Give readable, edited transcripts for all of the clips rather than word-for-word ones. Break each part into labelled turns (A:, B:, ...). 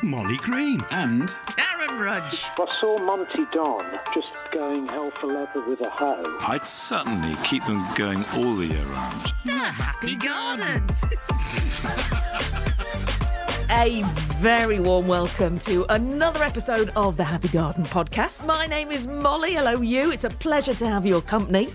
A: Molly Green.
B: And
C: Darren Rudge.
D: I saw Monty Don just going hell for leather with a hoe.
A: I'd certainly keep them going all the year round.
C: The Happy Garden.
E: A very warm welcome to another episode of the Happy Garden podcast. My name is Molly. Hello, you. It's a pleasure to have your company.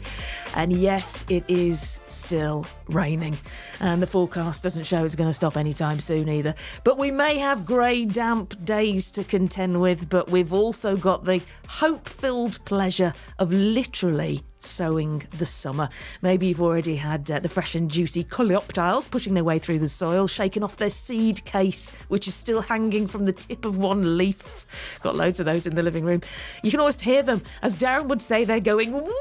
E: And yes, it is still raining. And the forecast doesn't show it's going to stop anytime soon either. But we may have grey, damp days to contend with, but we've also got the hope-filled pleasure of literally sowing the summer. Maybe you've already had the fresh and juicy coleoptiles pushing their way through the soil, shaking off their seed case, which is still hanging from the tip of one leaf. Got loads of those in the living room. You can always hear them. As Darren would say, they're going whee!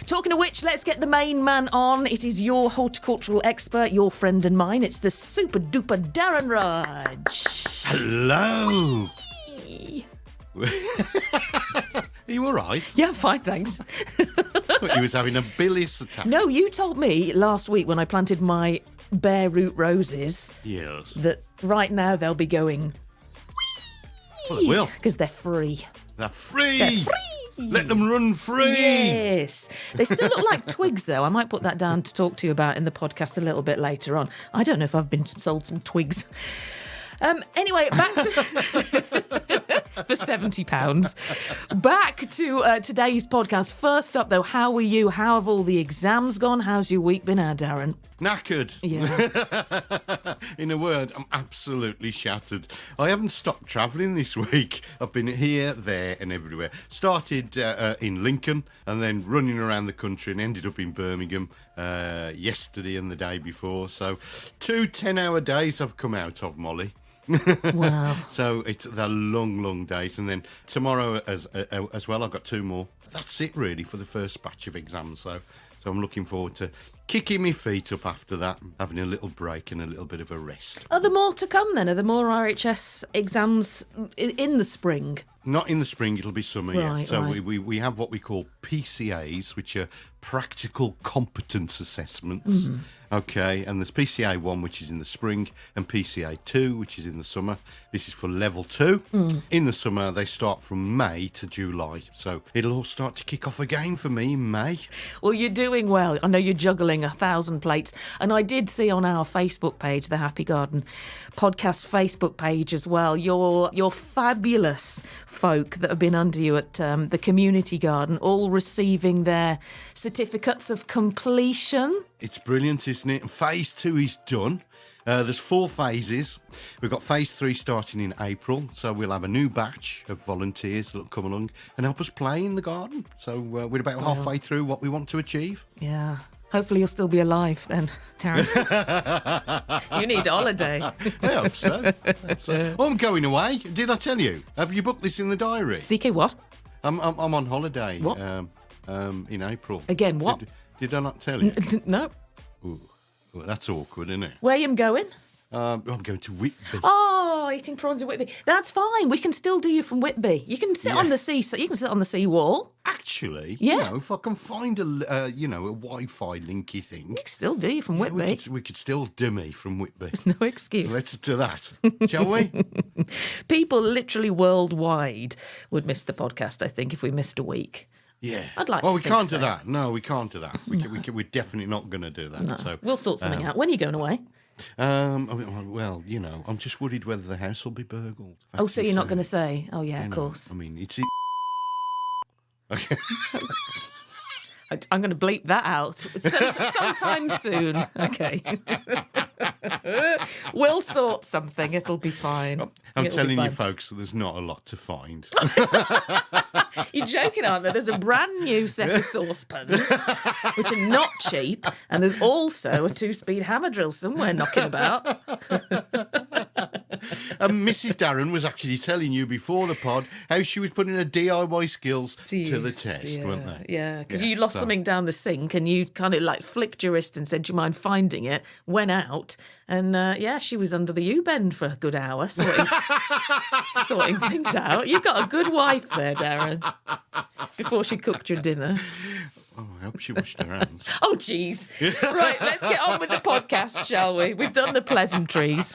E: Talking of which, let's get the main man on. It is your horticultural expert, your friend and mine. It's the super duper Darren Rudge.
A: Hello. Are you all right?
E: Yeah, fine, thanks.
A: I thought you was having a bilious attack.
E: No, you told me last week when I planted my bare root roses
A: Yes.
E: that right now they'll be going
A: Well, it will.
E: because they're free.
A: They're free.
E: They're free.
A: Let them run free.
E: Yes. They still look like twigs, though. I might put that down to talk to you about in the podcast a little bit later on. I don't know if I've been sold some twigs. Anyway, back to... for £70. Back to today's podcast. First up, though, how are you? How have all the exams gone? How's your week been, Darren?
A: Knackered.
E: Yeah.
A: In a word, I'm absolutely shattered. I haven't stopped travelling this week. I've been here, there and everywhere. Started in Lincoln and then running around the country and ended up in Birmingham yesterday and the day before. So 2 10-hour days I've come out of, Molly.
E: Wow.
A: So it's the long days, and then tomorrow as well I've got 2 more. That's it really for the first batch of exams. So I'm looking forward to kicking my feet up after that, having a little break and a little bit of a rest.
E: Are there more to come then? Are there more RHS exams in the spring?
A: Not in the spring, it'll be summer, yeah.
E: Right,
A: So
E: right.
A: we have what we call PCAs, which are practical competence assessments.
E: Mm-hmm.
A: Okay, and there's PCA 1, which is in the spring, and PCA 2, which is in the summer. This is for level 2. In the summer, they start from May to July. So it'll all start to kick off again for me in May.
E: Well, you're doing well. I know you're juggling 1,000 plates. And I did see on our Facebook page, the Happy Garden podcast Facebook page as well, your fabulous folk that have been under you at the community garden, all receiving their certificates of completion.
A: It's brilliant, isn't it? Phase 2 is done. There's 4 phases. We've got phase 3 starting in April, so we'll have a new batch of volunteers that'll come along and help us play in the garden. So we're about halfway through what we want to achieve.
E: Yeah. Hopefully you'll still be alive then, Darren. You need a holiday.
A: I hope so. Oh, I'm going away. Did I tell you? Have you booked this in the diary?
E: CK what?
A: I'm on holiday.
E: What?
A: In April.
E: Again, what?
A: Did I not tell you?
E: No.
A: Ooh, well, that's awkward, isn't it?
E: Where are you going?
A: I'm going to Whitby.
E: Oh, eating prawns in Whitby. That's fine. We can still do you from Whitby. You can sit on the sea. You can sit on the seawall.
A: Actually,
E: Yeah.
A: if I can find a Wi-Fi linky thing,
E: We can still do you from Whitby.
A: we could still do me from Whitby.
E: No excuse.
A: Let's do that, shall we?
E: People literally worldwide would miss the podcast, I think, if we missed a week.
A: Yeah.
E: I'd like
A: Well,
E: to
A: we
E: think
A: can't
E: so.
A: do that. No, we can't do that. We're definitely not going to do that.
E: No.
A: So
E: We'll sort something out. When are you going away?
A: well, I'm just worried whether the house will be burgled.
E: Oh, so you're not going to say? Oh, yeah, of
A: know,
E: course.
A: I mean, it's. Okay.
E: I'm going to bleep that out sometime soon. Okay. We'll sort something. It'll be fine.
A: I'm
E: It'll
A: telling
E: be
A: you,
E: fine.
A: folks, there's not a lot to find.
E: You're joking, aren't there? There's a brand new set of saucepans, which are not cheap, and there's also a 2-speed hammer drill somewhere knocking about.
A: And Mrs. Darren was actually telling you before the pod how she was putting her DIY skills to the test,
E: yeah,
A: weren't they?
E: Yeah, because you lost something down the sink and you kind of like flicked your wrist and said, do you mind finding it? Went out and she was under the U-bend for a good hour sorting things out. You got a good wife there, Darren, before she cooked your dinner.
A: Oh, I hope she washed her hands.
E: Oh, jeez. Right, let's get on with the podcast, shall we? We've done the pleasantries.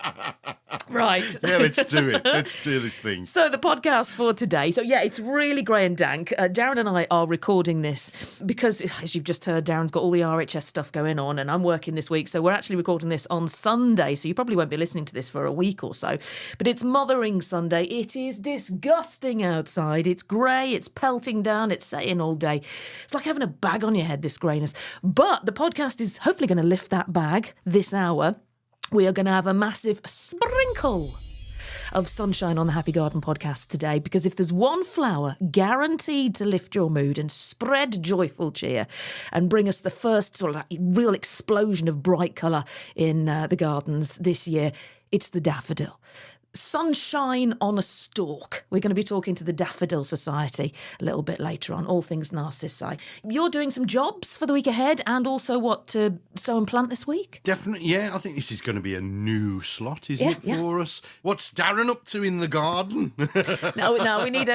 E: Right.
A: Yeah, let's do it. Let's do this thing.
E: So the podcast for today. So, yeah, it's really grey and dank. Darren and I are recording this because, as you've just heard, Darren's got all the RHS stuff going on and I'm working this week. So we're actually recording this on Sunday. So you probably won't be listening to this for a week or so. But it's Mothering Sunday. It is disgusting outside. It's grey. It's pelting down. It's setting all day. It's like having a bag on your head, this greyness. But the podcast is hopefully going to lift that bag this hour. We are going to have a massive sprinkle of sunshine on the Happy Garden podcast today, because if there's one flower guaranteed to lift your mood and spread joyful cheer and bring us the first sort of real explosion of bright colour in the gardens this year, it's the daffodil. Sunshine on a stalk. We're going to be talking to the Daffodil Society a little bit later on, all things narcissi. You're doing some jobs for the week ahead and also what to sow and plant this week?
A: Definitely, yeah. I think this is going to be a new slot, isn't it, for us? What's Darren up to in the garden?
E: No, we need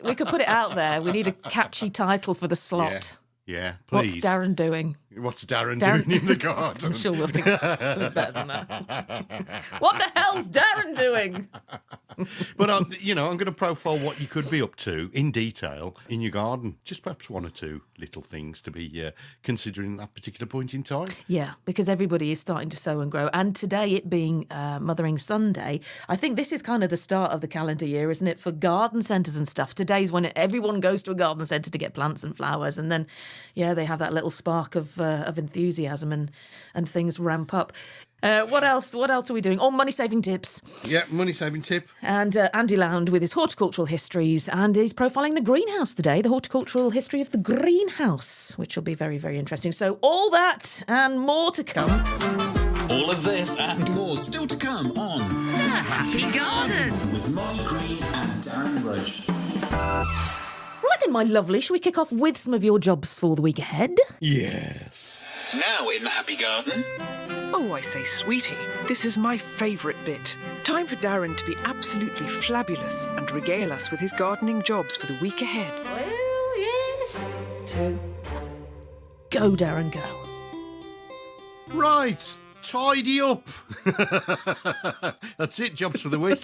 E: we could put it out there. We need a catchy title for the slot.
A: Yeah, please.
E: What's Darren doing?
A: What's Darren doing in the garden?
E: I'm sure we'll think of something better than that. What the hell's Darren doing?
A: But, I'm going to profile what you could be up to in detail in your garden. Just perhaps one or two little things to be considering at that particular point in time.
E: Yeah, because everybody is starting to sow and grow. And today, it being Mothering Sunday, I think this is kind of the start of the calendar year, isn't it, for garden centres and stuff. Today's when everyone goes to a garden centre to get plants and flowers. And then, they have that little spark of enthusiasm and things ramp up. What else are we doing? Oh, money-saving tips.
A: Yeah, money-saving tip.
E: And Andy Lound with his horticultural histories, and he's profiling the greenhouse today, the horticultural history of the greenhouse, which will be very, very interesting. So all that and more to come.
B: All of this and more still to come on
C: The Happy Garden.
B: with Molly Green and Darren Rudge.
E: Right then, my lovely, shall we kick off with some of your jobs for the week ahead?
A: Yes.
B: Now in the Happy Garden.
F: Oh, I say, sweetie, this is my favourite bit. Time for Darren to be absolutely flabulous and regale us with his gardening jobs for the week ahead.
E: Well, yes. Go, Darren, go.
A: Right. Tidy up. That's it, jobs for the week.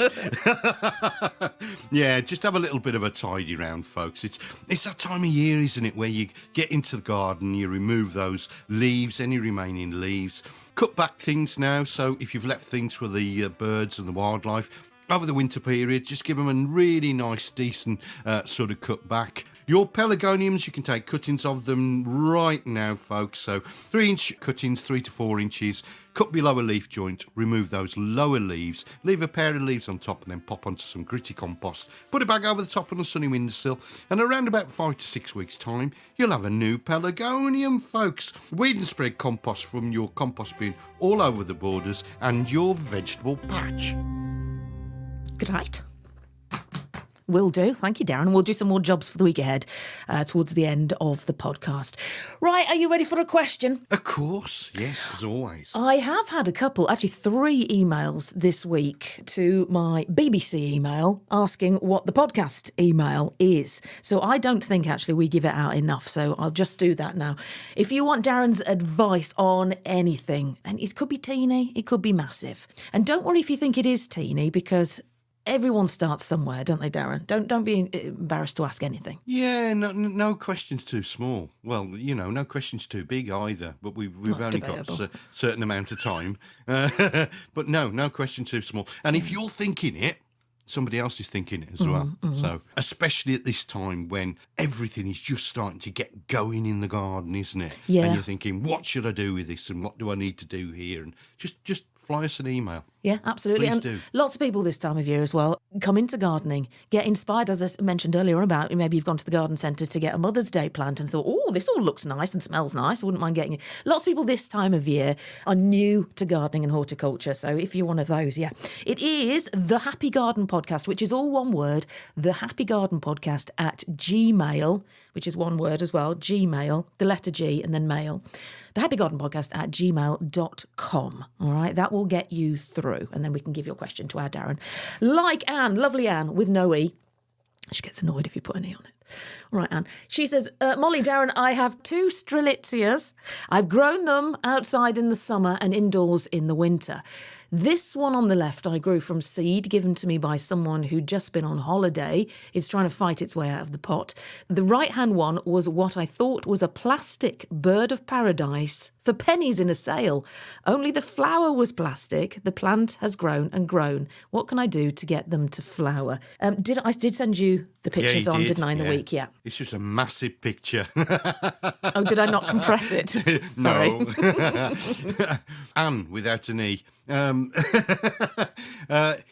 A: Yeah, just have a little bit of a tidy round, folks. It's that time of year, isn't it, where you get into the garden, you remove those leaves, any remaining leaves, cut back things now, so if you've left things for the birds and the wildlife over the winter period, just give them a really nice, decent sort of cut back. Your pelargoniums, you can take cuttings of them right now, folks. So 3-inch cuttings, 3 to 4 inches, cut below a leaf joint, remove those lower leaves, leave a pair of leaves on top and then pop onto some gritty compost. Put it back over the top on a sunny windowsill, and around about 5 to 6 weeks' time, you'll have a new pelargonium, folks. Weed and spread compost from your compost bin all over the borders and your vegetable patch.
E: Great. Will do. Thank you, Darren. We'll do some more jobs for the week ahead towards the end of the podcast. Right, are you ready for a question?
A: Of course, yes, as always.
E: I have had a couple, actually 3 emails this week to my BBC email asking what the podcast email is. So I don't think actually we give it out enough, so I'll just do that now. If you want Darren's advice on anything, and it could be teeny, it could be massive. And don't worry if you think it is teeny, because everyone starts somewhere, don't they, Darren? Don't be embarrassed to ask anything.
A: Yeah, no question's too small. Well, no question's too big either. But we've only got a certain amount of time. But no question too small. And if you're thinking it, somebody else is thinking it as well. So, especially at this time when everything is just starting to get going in the garden, isn't it?
E: Yeah.
A: And you're thinking, what should I do with this, and what do I need to do here? And just fly us an email.
E: Yeah, absolutely.
A: Please
E: and
A: do.
E: Lots of people this time of year as well come into gardening, get inspired, as I mentioned earlier about maybe you've gone to the garden centre to get a Mother's Day plant and thought, oh, this all looks nice and smells nice. I wouldn't mind getting it. Lots of people this time of year are new to gardening and horticulture. So if you're one of those, yeah. It is The Happy Garden Podcast, which is all one word, The Happy Garden Podcast at Gmail, which is one word as well, Gmail, the letter G and then mail. The Happy Garden Podcast at gmail.com. All right, that will get you through, and then we can give your question to our Darren. Like Anne, lovely Anne with no E, She gets annoyed if you put any on it. All right, Anne. She says, Molly, Darren, I have 2 strelitzias. I've grown them outside in the summer and indoors in the winter. This one on the left I grew from seed given to me by someone who'd just been on holiday. It's trying to fight its way out of the pot. The right-hand one was what I thought was a plastic bird of paradise for pennies in a sale. Only the flower was plastic. The plant has grown and grown. What can I do to get them to flower? I did send you the pictures
A: you
E: on,
A: did,
E: didn't I, in the week? Yeah.
A: It's just a massive picture.
E: Oh, did I not compress it? Sorry.
A: No. Anne, without an E.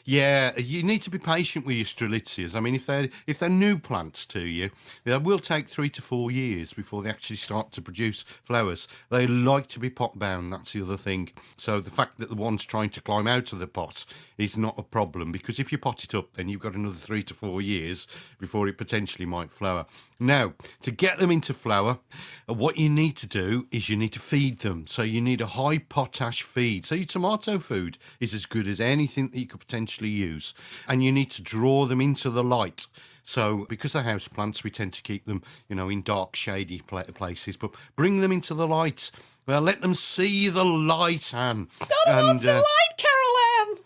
A: Yeah, you need to be patient with your strelitzias. I mean, if they're new plants to you, they will take 3 to 4 years before they actually start to produce flowers. They like to be pot bound. That's the other thing. So the fact that the one's trying to climb out of the pot is not a problem, because if you pot it up, then you've got another 3 to 4 years before it potentially might flower. Now, to get them into flower, what you need to do is you need to feed them. So you need a high potash feed. So your tomato food is as good as anything that you could potentially use, and you need to draw them into the light. So because they're house plants, we tend to keep them, in dark, shady places, but bring them into the light. Well, let them see the light, Anne.
E: God, what's the light, Carol Ann?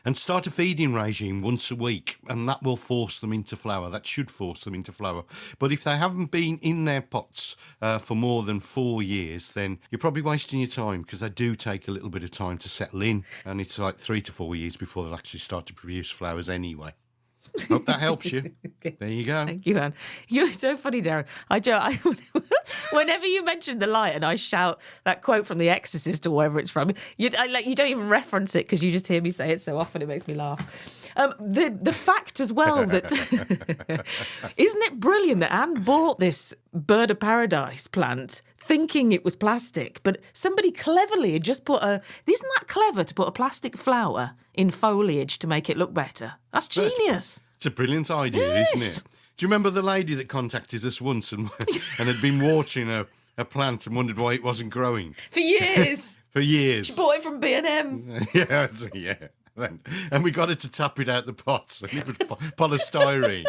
A: And start a feeding regime once a week, and that will force them into flower. That should force them into flower. But if they haven't been in their pots for more than 4 years, then you're probably wasting your time, because they do take a little bit of time to settle in, and it's like 3 to 4 years before they'll actually start to produce flowers anyway. Hope that helps you.
E: Okay.
A: There you go.
E: Thank you, Anne. You're so funny, Darren. Whenever you mention the light and I shout that quote from The Exorcist or wherever it's from, you don't even reference it because you just hear me say it so often. It makes me laugh. The fact as well that isn't it brilliant that Anne bought this bird of paradise plant thinking it was plastic, but somebody cleverly had just isn't that clever to put a plastic flower in foliage to make it look better? That's genius.
A: It's a brilliant idea,
E: Yes.
A: isn't it? Do you remember the lady that contacted us once and had been watering a plant and wondered why it wasn't growing?
E: For years.
A: For years.
E: She bought it from B&M.
A: Yeah. And we got her to tap it out the pots, and it was polystyrene.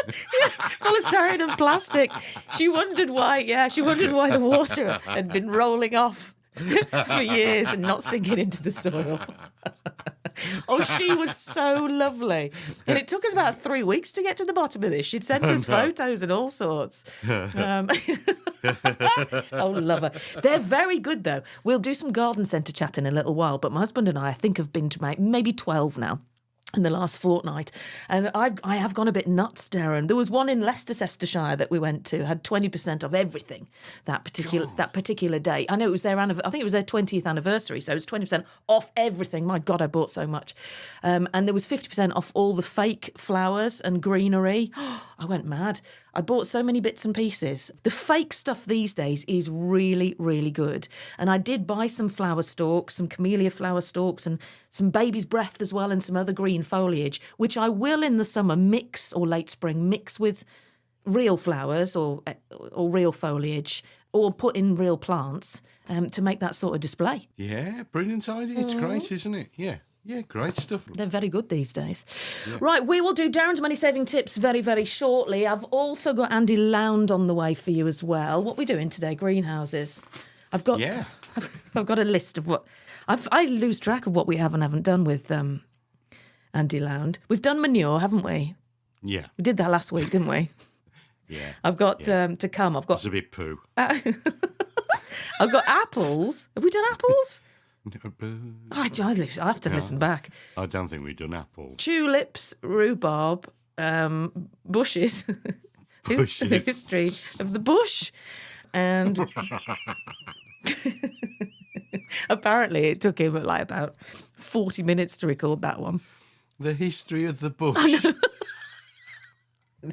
E: Polystyrene and plastic. She wondered why the water had been rolling off for years and not sinking into the soil. Oh, she was so lovely. And it took us about 3 weeks to get to the bottom of this. She'd sent us photos and all sorts. Oh, love her. They're very good, though. We'll do some garden centre chat in a little while, but my husband and I think, have been to maybe 12 now in the last fortnight, and I have gone a bit nuts, Darren. There was one in Leicestershire that we went to, had 20% of everything that particular day. I know it was I think it was their 20th anniversary, so it was 20% off everything. My God, I bought so much. And there was 50% off all the fake flowers and greenery. I went mad. I bought so many bits and pieces. The fake stuff these days is really, really good. And I did buy some flower stalks, some camellia flower stalks, and some baby's breath as well, and some other green foliage, which I will in the summer mix, or late spring, mix with real flowers or real foliage, or put in real plants to make that sort of display.
A: Yeah, brilliant idea. It's great, isn't it? Yeah. Yeah, great stuff.
E: They're very good these days. Yeah. Right, we will do Darren's money saving tips very, very shortly. I've also got Andy Lound on the way for you as well. What are we doing today? Greenhouses. I've got a list of what I lose track of what we have and haven't done with Andy Lound. We've done manure, haven't we?
A: Yeah.
E: We did that last week, didn't we?
A: Yeah.
E: I've got to come. I've got.
A: It's a bit poo.
E: I've got apples. Have we done apples? I have to listen back.
A: I don't think we've done apple.
E: Tulips, rhubarb, bushes.
A: Bushes.
E: The history of the bush. And apparently it took him about 40 minutes to record that one.
A: The history of the bush.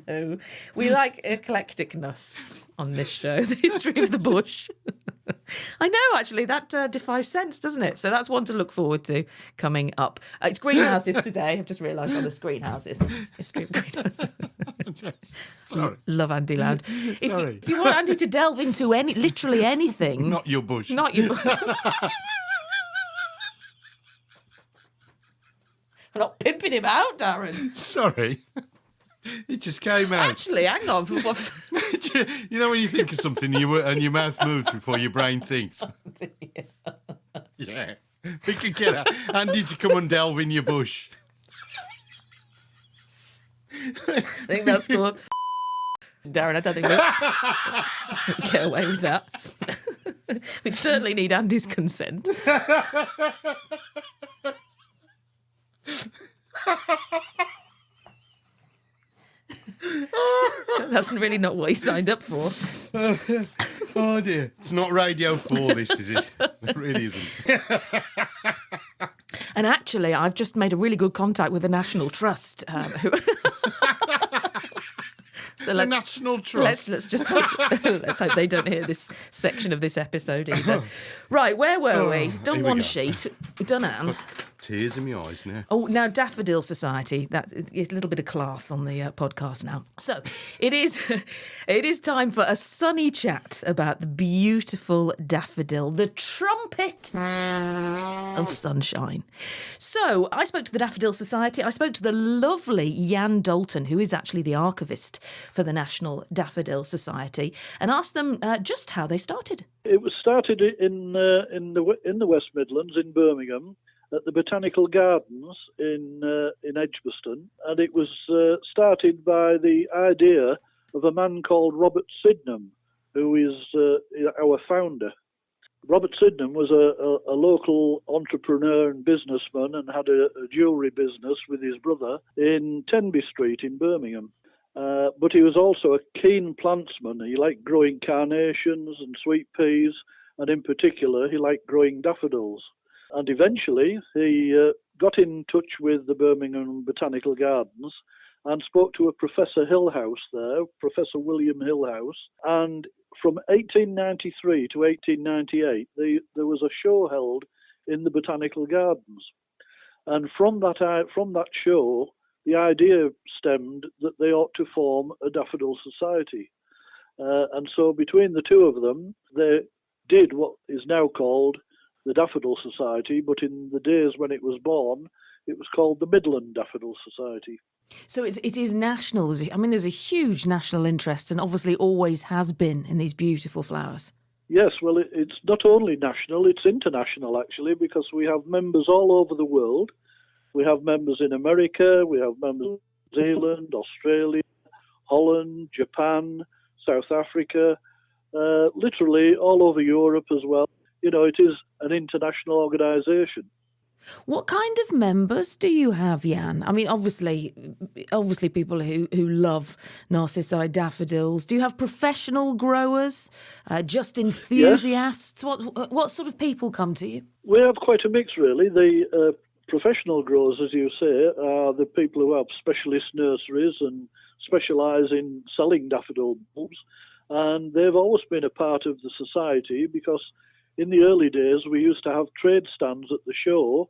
E: No, we like eclecticness on this show. The history of the bush. I know, actually, that defies sense, doesn't it? So that's one to look forward to coming up. It's greenhouses today. I've just realised on this greenhouses. History of greenhouses.
A: Sorry.
E: Love Andy Lound. If you want Andy to delve into literally anything.
A: Not your bush.
E: Not your bush. I'm not pimping him out, Darren.
A: Sorry. It just came out.
E: Actually, hang on.
A: You know when you think of something and your mouth moves before your brain thinks? Yeah. We could get Andy to come and delve in your bush.
E: I think that's called... Darren, I don't think we get away with that. We'd certainly need Andy's consent. That's really not what he signed up for.
A: Oh dear. It's not Radio 4, this, is it? It really isn't.
E: And actually, I've just made a really good contact with the National Trust. So
A: The National Trust.
E: Let's just hope, let's hope they don't hear this section of this episode either. Right, where were we? Done
A: here we
E: one
A: go.
E: sheet. We've done Anne.
A: Tears in my eyes now.
E: Oh, now Daffodil Society. That is a little bit of class on the podcast now. So it is time for a sunny chat about the beautiful daffodil, the trumpet of sunshine. So I spoke to the Daffodil Society. I spoke to the lovely Jan Dalton, who is actually the archivist for the National Daffodil Society, and asked them just how they started.
G: It was started in the West Midlands in Birmingham, at the Botanical Gardens in Edgbaston, and it was started by the idea of a man called Robert Sydenham, who is our founder. Robert Sydenham was a local entrepreneur and businessman and had a jewellery business with his brother in Tenby Street in Birmingham. But he was also a keen plantsman. He liked growing carnations and sweet peas, and in particular, he liked growing daffodils. And eventually, he got in touch with the Birmingham Botanical Gardens and spoke to a Professor Hillhouse there, Professor William Hillhouse. And from 1893 to 1898, there was a show held in the Botanical Gardens. And from that show, the idea stemmed that they ought to form a Daffodil Society. And so between the two of them, they did what is now called the Daffodil Society, but in the days when it was born, it was called the Midland Daffodil Society.
E: So it is national. I mean, there's a huge national interest, and obviously always has been, in these beautiful flowers.
G: Yes, well, it's not only national, it's international, actually, because we have members all over the world. We have members in America, we have members in New Zealand, Australia, Holland, Japan, South Africa, literally all over Europe as well. You know, it is an international organisation.
E: What kind of members do you have, Jan? I mean, obviously people who love Narcissi daffodils. Do you have professional growers, just enthusiasts? Yes. What sort of people come to you?
G: We have quite a mix, really. The professional growers, as you say, are the people who have specialist nurseries and specialise in selling daffodil bulbs. And they've always been a part of the society because in the early days, we used to have trade stands at the show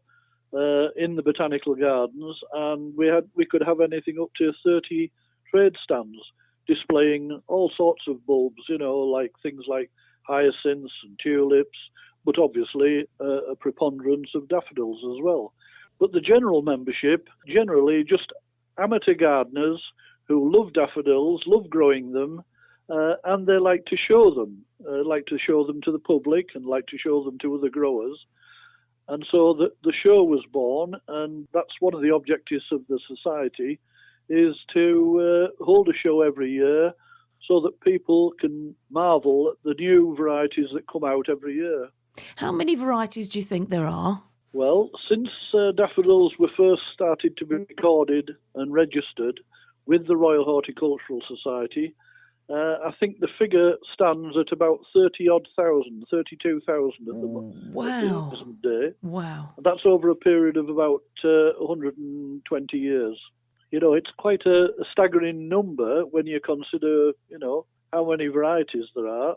G: in the Botanical Gardens, and we could have anything up to 30 trade stands displaying all sorts of bulbs, you know, like things like hyacinths and tulips, but obviously a preponderance of daffodils as well. But the general membership, generally just amateur gardeners who love daffodils, love growing them, and they like to show them to the public and like to show them to other growers. And so the show was born, and that's one of the objectives of the society, is to hold a show every year so that people can marvel at the new varieties that come out every year.
E: How many varieties do you think there are?
G: Well, since daffodils were first started to be recorded and registered with the Royal Horticultural Society, I think the figure stands at about 32,000 at the present day.
E: Wow.
G: And that's over a period of about 120 years. You know, it's quite a staggering number when you consider, you know, how many varieties there are.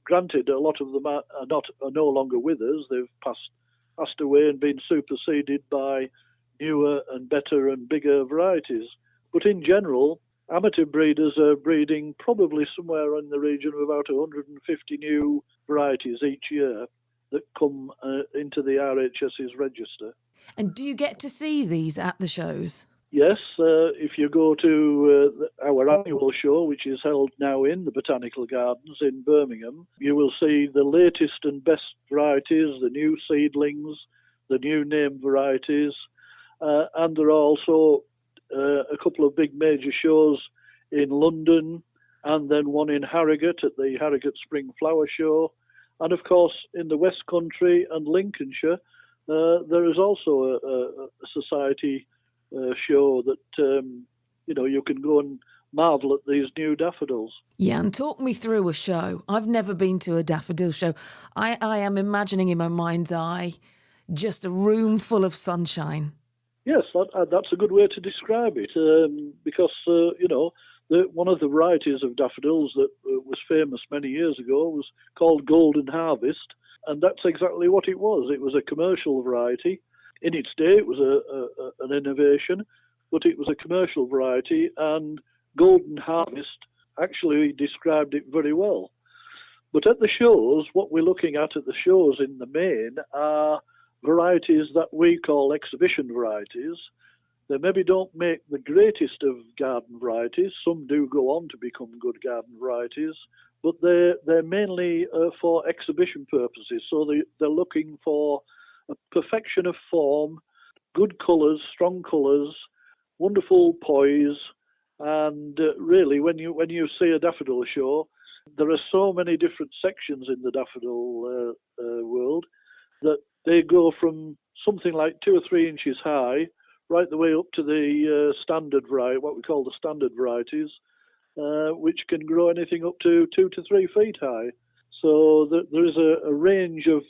G: Granted, a lot of them are no longer with us. They've passed away and been superseded by newer and better and bigger varieties. But in general, amateur breeders are breeding probably somewhere in the region of about 150 new varieties each year that come into the RHS's register.
E: And do you get to see these at the shows?
G: Yes, if you go to our annual show, which is held now in the Botanical Gardens in Birmingham, you will see the latest and best varieties, the new seedlings, the new name varieties, and there are also a couple of big major shows in London, and then one in Harrogate at the Harrogate Spring Flower Show. And of course, in the West Country and Lincolnshire, there is also a society show that you can go and marvel at these new daffodils.
E: Jan, talk me through a show. I've never been to a daffodil show. I am imagining in my mind's eye just a room full of sunshine.
G: Yes, that's a good way to describe it, because one of the varieties of daffodils that was famous many years ago was called Golden Harvest, and that's exactly what it was. It was a commercial variety. In its day, it was an innovation, but it was a commercial variety, and Golden Harvest actually described it very well. But at the shows, what we're looking at the shows in the main are varieties that we call exhibition varieties. They maybe don't make the greatest of garden varieties. Some do go on to become good garden varieties, but they're mainly for exhibition purposes. So they're looking for a perfection of form, good colours, strong colours, wonderful poise, and really, when you see a daffodil show, there are so many different sections in the daffodil world that they go from something like 2 or 3 inches high, right the way up to the standard variety, what we call the standard varieties, which can grow anything up to 2 to 3 feet high. So there is a range of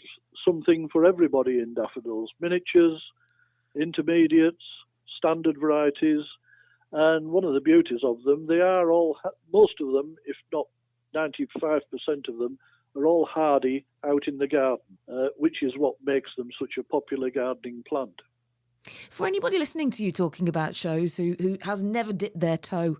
G: something for everybody in daffodils: miniatures, intermediates, standard varieties, and one of the beauties of them, they are all, most of them, if not 95% of them, are all hardy out in the garden, which is what makes them such a popular gardening plant.
E: For anybody listening to you talking about shows who has never dipped their toe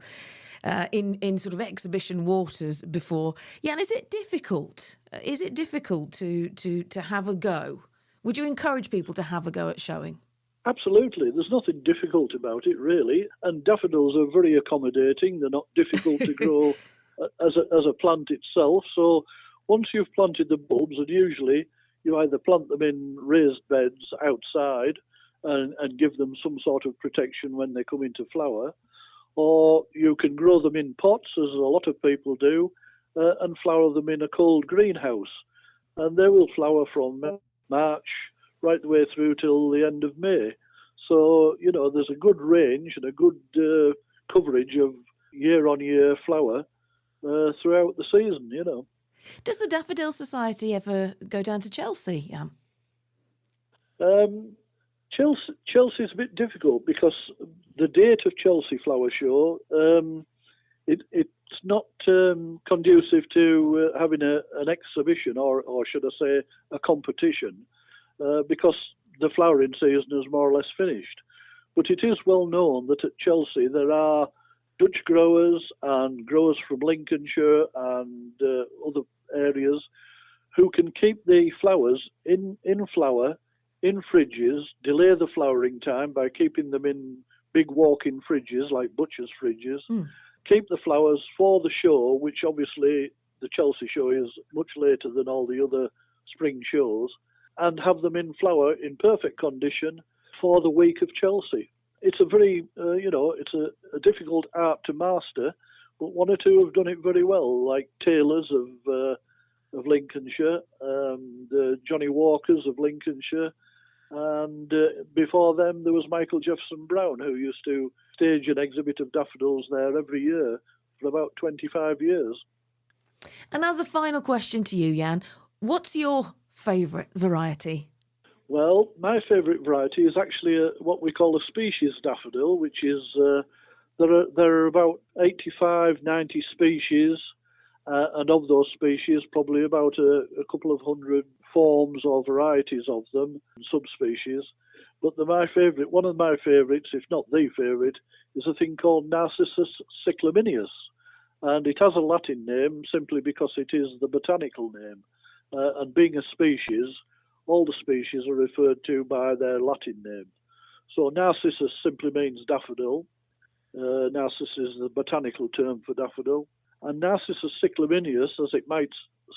E: in sort of exhibition waters before, Jan, is it difficult? Is it difficult to have a go? Would you encourage people to have a go at showing?
G: Absolutely. There's nothing difficult about it, really. And daffodils are very accommodating. They're not difficult to grow as a plant itself. So once you've planted the bulbs, and usually you either plant them in raised beds outside and give them some sort of protection when they come into flower, or you can grow them in pots, as a lot of people do, and flower them in a cold greenhouse. And they will flower from March right the way through till the end of May. So, there's a good range and a good coverage of year-on-year flower throughout the season,
E: Does the Daffodil Society ever go down to Chelsea, Jan?
G: Chelsea's a bit difficult because the date of Chelsea Flower Show, it's not conducive to having an exhibition or should I say a competition, because the flowering season is more or less finished. But it is well known that at Chelsea there are Dutch growers and growers from Lincolnshire and other areas who can keep the flowers in flower in fridges, delay the flowering time by keeping them in big walk-in fridges like butcher's fridges, keep the flowers for the show, which obviously the Chelsea show is much later than all the other spring shows, and have them in flower in perfect condition for the week of Chelsea. It's a very, it's a difficult art to master, but one or two have done it very well, like tailors of Lincolnshire, Johnny Walkers of Lincolnshire, and before them there was Michael Jefferson Brown, who used to stage an exhibit of daffodils there every year for about 25 years.
E: And as a final question to you, Jan, what's your favourite variety?
G: Well, my favourite variety is actually what we call a species daffodil, which is, there are about 85, 90 species, and of those species, probably about a couple of hundred forms or varieties of them, subspecies. But one of my favourites, if not the favourite, is a thing called Narcissus cyclaminius. And it has a Latin name simply because it is the botanical name. And being a species, all the species are referred to by their Latin name. So narcissus simply means daffodil. Narcissus is the botanical term for daffodil. And Narcissus cyclaminius, as it might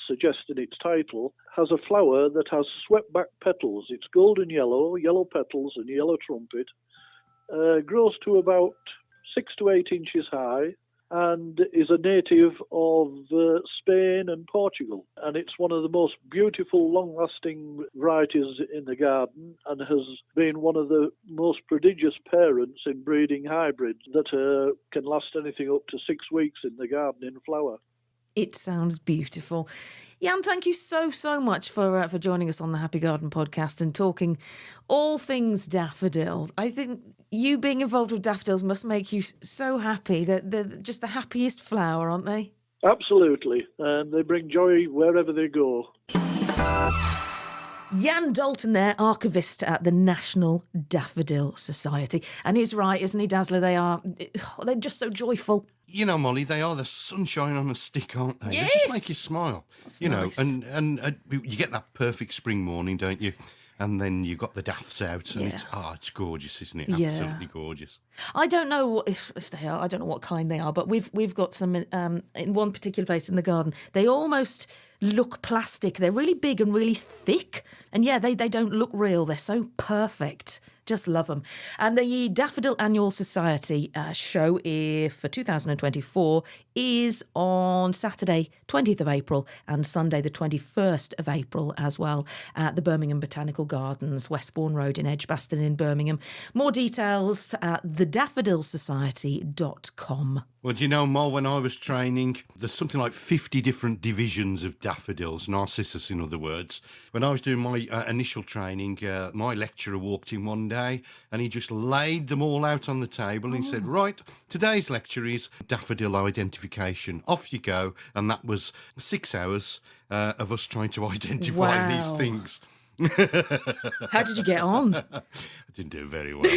G: suggest in its title, has a flower that has swept back petals. It's golden yellow petals and yellow trumpet. Grows to about 6 to 8 inches high and is a native of Spain and Portugal. And it's one of the most beautiful, long-lasting varieties in the garden and has been one of the most prodigious parents in breeding hybrids that can last anything up to 6 weeks in the garden in flower.
E: It sounds beautiful. Jan, thank you so much for joining us on the Happy Garden podcast and talking all things daffodil. I think you being involved with daffodils must make you so happy. They're just the happiest flower, aren't they?
G: Absolutely. And they bring joy wherever they go.
E: Jan Dalton there, archivist at the National Daffodil Society. And he's right, isn't he, Dazzler? They're just so joyful.
A: You know, Molly, they are the sunshine on a stick, aren't they?
E: Yes!
A: They just make you smile.
E: That's
A: you know,
E: nice.
A: and you get that perfect spring morning, don't you? And then you've got the daffs out, and it's gorgeous, isn't it?
E: Yeah.
A: Absolutely gorgeous.
E: I don't know if they are. I don't know what kind they are, but we've got some in one particular place in the garden. They almost look plastic. They're really big and really thick, and they don't look real. They're so perfect. Just love them. And the Daffodil Annual Society show for 2024 is on Saturday, 20th of April, and Sunday, the 21st of April as well, at the Birmingham Botanical Gardens, Westbourne Road in Edgbaston in Birmingham. More details at thedaffodilsociety.com.
A: Well, do you know, Mol, when I was training, there's something like 50 different divisions of daffodils, narcissus in other words. When I was doing my initial training, my lecturer walked in one day and he just laid them all out on the table and he said, right, today's lecture is daffodil identification. Off you go. And that was 6 hours of us trying to identify these things.
E: How did you get on?
A: I didn't do very well.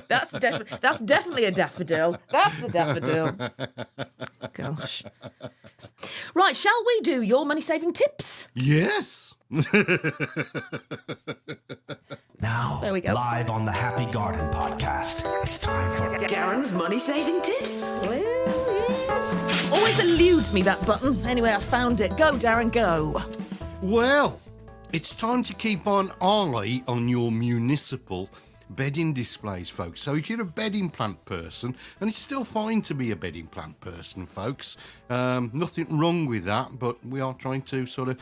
E: That's definitely a daffodil. That's a daffodil. Gosh. Right, shall we do your money-saving tips?
A: Yes.
H: Now,
E: There we go.
H: live on the Happy Garden podcast, it's time for
C: Darren's money-saving tips.
E: Well, yes. Always eludes me, that button. Anyway, I found it. Go, Darren, go.
A: Well, it's time to keep an eye on your municipal bedding displays, folks. So if you're a bedding plant person, and it's still fine to be a bedding plant person, folks, nothing wrong with that, but we are trying to sort of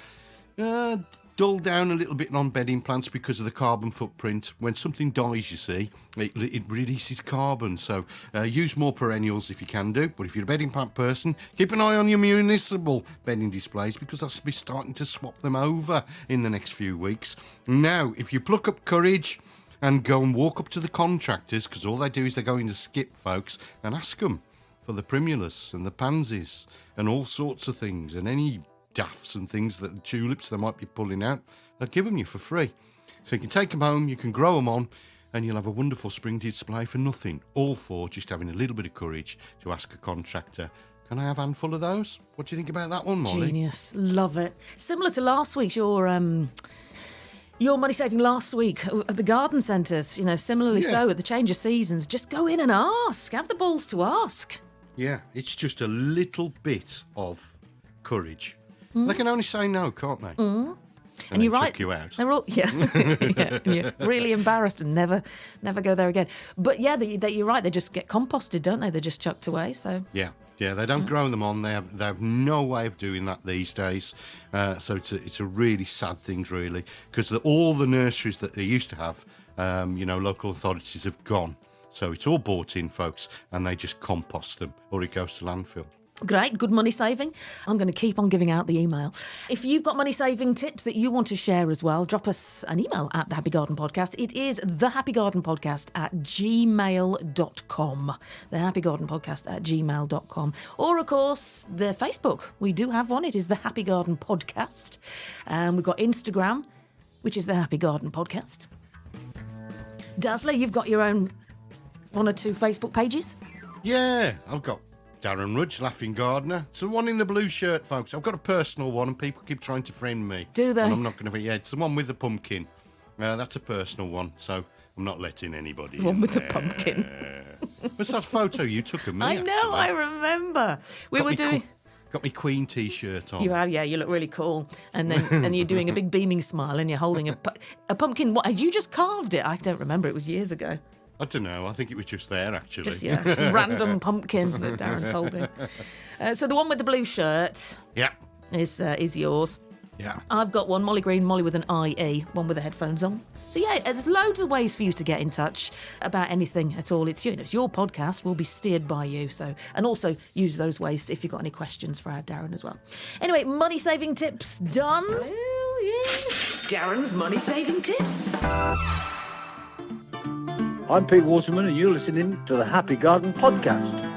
A: dull down a little bit on bedding plants because of the carbon footprint. When something dies, you see, it releases carbon. So use more perennials if you can do. But if you're a bedding plant person, keep an eye on your municipal bedding displays because I'll be starting to swap them over in the next few weeks. Now, if you pluck up courage and go and walk up to the contractors, because all they do is they go into skip, folks, and ask them for the primulas and the pansies and all sorts of things and any daffs and things, that the tulips they might be pulling out, they'll give them you for free. So you can take them home, you can grow them on, and you'll have a wonderful spring display for nothing. All for just having a little bit of courage to ask a contractor, can I have a handful of those? What do you think about that one, Molly?
E: Genius. Love it. Similar to last week's, your money saving last week at the garden centres, similarly so at the change of seasons. Just go in and ask. Have the balls to ask.
A: Yeah, it's just a little bit of courage. They can only say no, can't they? And
E: you're right.
A: chuck you out.
E: They're all yeah, really embarrassed and never go there again. But you're right. They just get composted, don't they? They're just chucked away. So
A: Yeah, they don't grow them on. They have no way of doing that these days. So it's a really sad thing, really, because all the nurseries that they used to have, local authorities have gone. So it's all bought in, folks, and they just compost them, or it goes to landfill.
E: Great, good money saving. I'm going to keep on giving out the email. If you've got money saving tips that you want to share as well, drop us an email at the Happy Garden Podcast. It is thehappygardenpodcast@gmail.com. Thehappygardenpodcast@gmail.com. Or, of course, the Facebook. We do have one. It is the Happy Garden Podcast. We've got Instagram, which is the Happy Garden Podcast. Dazzler, you've got your own 1 or 2 Facebook pages?
A: Yeah, I've got Darren Rudge, Laughing Gardener. It's the one in the blue shirt, folks. I've got a personal one and people keep trying to friend me.
E: Do they?
A: And I'm not going to... Yeah, it's the one with the pumpkin. That's a personal one, so I'm not letting anybody
E: The one
A: in
E: with the
A: there.
E: pumpkin.
A: What's that photo you took of me?
E: I know,
A: actually?
E: I remember. We were doing...
A: Got me Queen T-shirt on.
E: You have, yeah. You look really cool, and then and you're doing a big beaming smile, and you're holding a pumpkin. What? You just carved it? I don't remember. It was years ago.
A: I don't know. I think it was just there, actually.
E: Just a random pumpkin that Darren's holding. So the one with the blue shirt,
A: Yeah.
E: is yours.
A: Yeah.
E: I've got one, Molly Green, Molly with an IE, one with the headphones on. So yeah, there's loads of ways for you to get in touch about anything at all. It's your podcast, will be steered by you. So, and also use those ways if you've got any questions for our Darren as well. Anyway, money saving tips done.
C: Oh, yeah. Darren's money saving tips.
I: I'm Pete Waterman, and you're listening to the Happy Garden Podcast.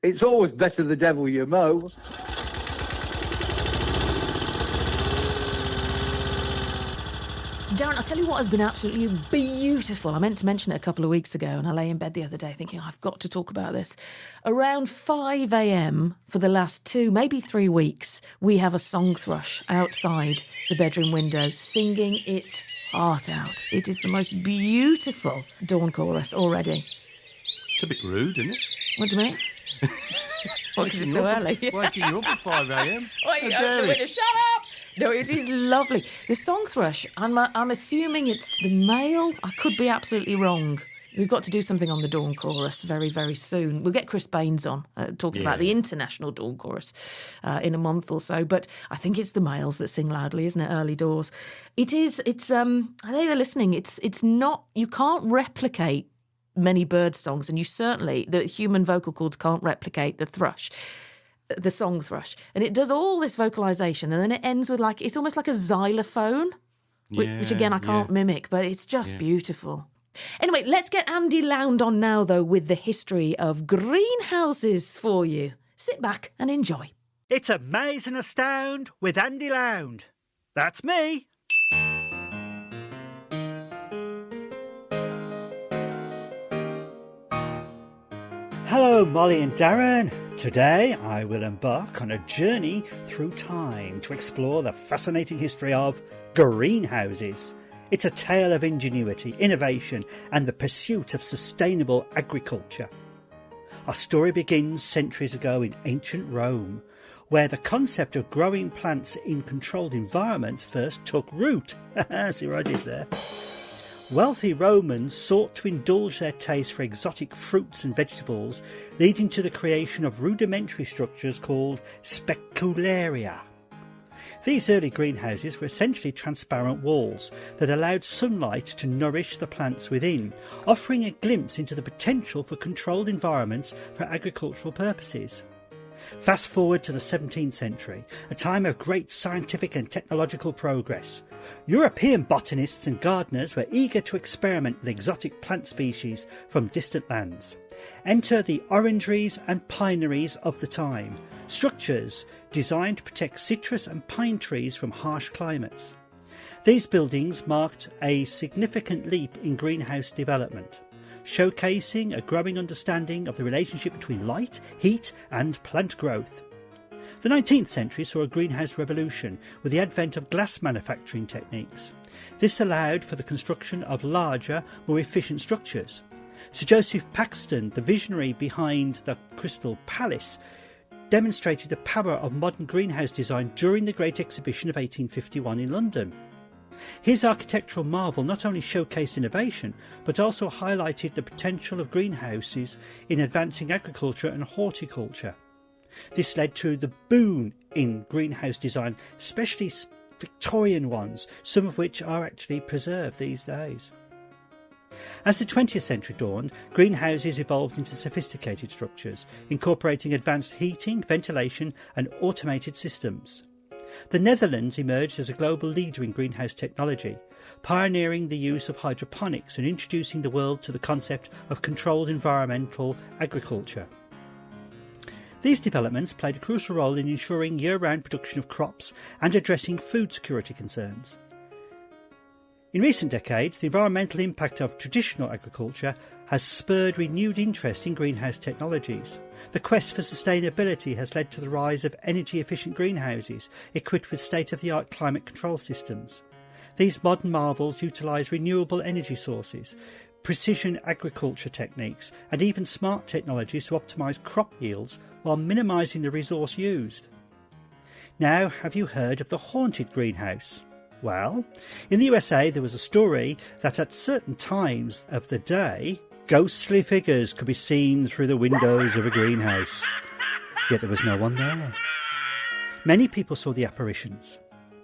I: It's always better the devil you mow.
E: Darren, I'll tell you what has been absolutely beautiful. I meant to mention it a couple of weeks ago, and I lay in bed the other day thinking, I've got to talk about this. Around 5 a.m. for the last 2, maybe 3 weeks, we have a song thrush outside the bedroom window singing its heart out. It is the most beautiful dawn chorus already.
A: It's a bit rude, isn't it?
E: What do you mean? What, because it's so early?
A: Waking you up at 5 a.m.
E: Wait,
A: How
E: open
A: dare
E: the
A: it?
E: window, shut up! No, it is lovely. The song thrush, I'm assuming it's the male. I could be absolutely wrong. We've got to do something on the dawn chorus very, very soon. We'll get Chris Baines on, talking about the international dawn chorus in a month or so. But I think it's the males that sing loudly, isn't it? Early doors. It's, I know they're listening. It's not, you can't replicate many bird songs, and the human vocal cords can't replicate the thrush. The song thrush, and it does all this vocalization, and then it ends with it's almost like a xylophone, which again I can't mimic, but it's just beautiful. Anyway, let's get Andy Lound on now, though, with the history of greenhouses for you. Sit back and enjoy.
J: It's Amaze and Astound with Andy Lound. That's me. Hello, Molly and Darren. Today I will embark on a journey through time to explore the fascinating history of greenhouses. It's a tale of ingenuity, innovation, and the pursuit of sustainable agriculture. Our story begins centuries ago in ancient Rome, where the concept of growing plants in controlled environments first took root. See what I did there? Wealthy Romans sought to indulge their taste for exotic fruits and vegetables, leading to the creation of rudimentary structures called specularia. These early greenhouses were essentially transparent walls that allowed sunlight to nourish the plants within, offering a glimpse into the potential for controlled environments for agricultural purposes. Fast forward to the 17th century, a time of great scientific and technological progress. European botanists and gardeners were eager to experiment with exotic plant species from distant lands. Enter the orangeries and pineries of the time, structures designed to protect citrus and pine trees from harsh climates. These buildings marked a significant leap in greenhouse development, showcasing a growing understanding of the relationship between light, heat and plant growth. The 19th century saw a greenhouse revolution with the advent of glass manufacturing techniques. This allowed for the construction of larger, more efficient structures. Sir Joseph Paxton, the visionary behind the Crystal Palace, demonstrated the power of modern greenhouse design during the Great Exhibition of 1851 in London. His architectural marvel not only showcased innovation, but also highlighted the potential of greenhouses in advancing agriculture and horticulture. This led to the boom in greenhouse design, especially Victorian ones, some of which are actually preserved these days. As the 20th century dawned, greenhouses evolved into sophisticated structures, incorporating advanced heating, ventilation and automated systems. The Netherlands emerged as a global leader in greenhouse technology, pioneering the use of hydroponics and introducing the world to the concept of controlled environmental agriculture. These developments played a crucial role in ensuring year-round production of crops and addressing food security concerns. In recent decades, the environmental impact of traditional agriculture has spurred renewed interest in greenhouse technologies. The quest for sustainability has led to the rise of energy-efficient greenhouses equipped with state-of-the-art climate control systems. These modern marvels utilise renewable energy sources, precision agriculture techniques, and even smart technologies to optimise crop yields while minimising the resource used. Now, have you heard of the haunted greenhouse? Well, in the USA there was a story that at certain times of the day, ghostly figures could be seen through the windows of a greenhouse. Yet there was no one there. Many people saw the apparitions.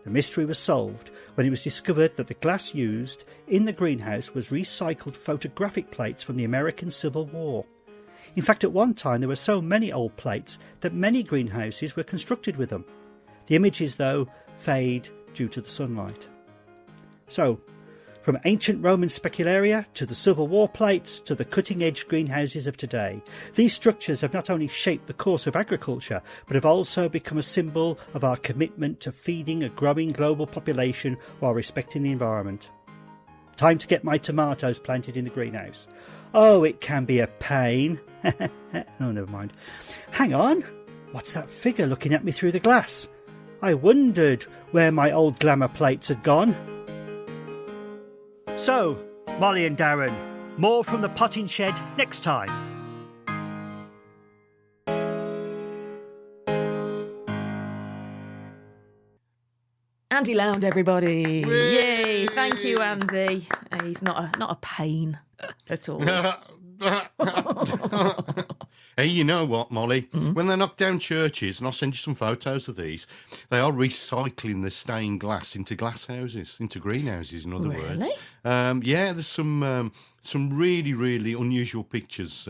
J: The mystery was solved when it was discovered that the glass used in the greenhouse was recycled photographic plates from the American Civil War. In fact, at one time there were so many old plates that many greenhouses were constructed with them. The images, though, fade due to the sunlight. So, from ancient Roman specularia to the Civil War plates to the cutting-edge greenhouses of today, these structures have not only shaped the course of agriculture, but have also become a symbol of our commitment to feeding a growing global population while respecting the environment. Time to get my tomatoes planted in the greenhouse. Oh, it can be a pain. Oh, never mind. Hang on. What's that figure looking at me through the glass? I wondered where my old glamour plates had gone. So, Molly and Darren, more from the potting shed next time.
E: Andy Lound, everybody. Yay. Thank you, Andy. He's not a pain at all.
A: Hey, you know what, Molly? When they knock down churches, and I'll send you some photos of these, they are recycling the stained glass into glass houses, into greenhouses, in other words. Yeah, there's some really, really unusual pictures.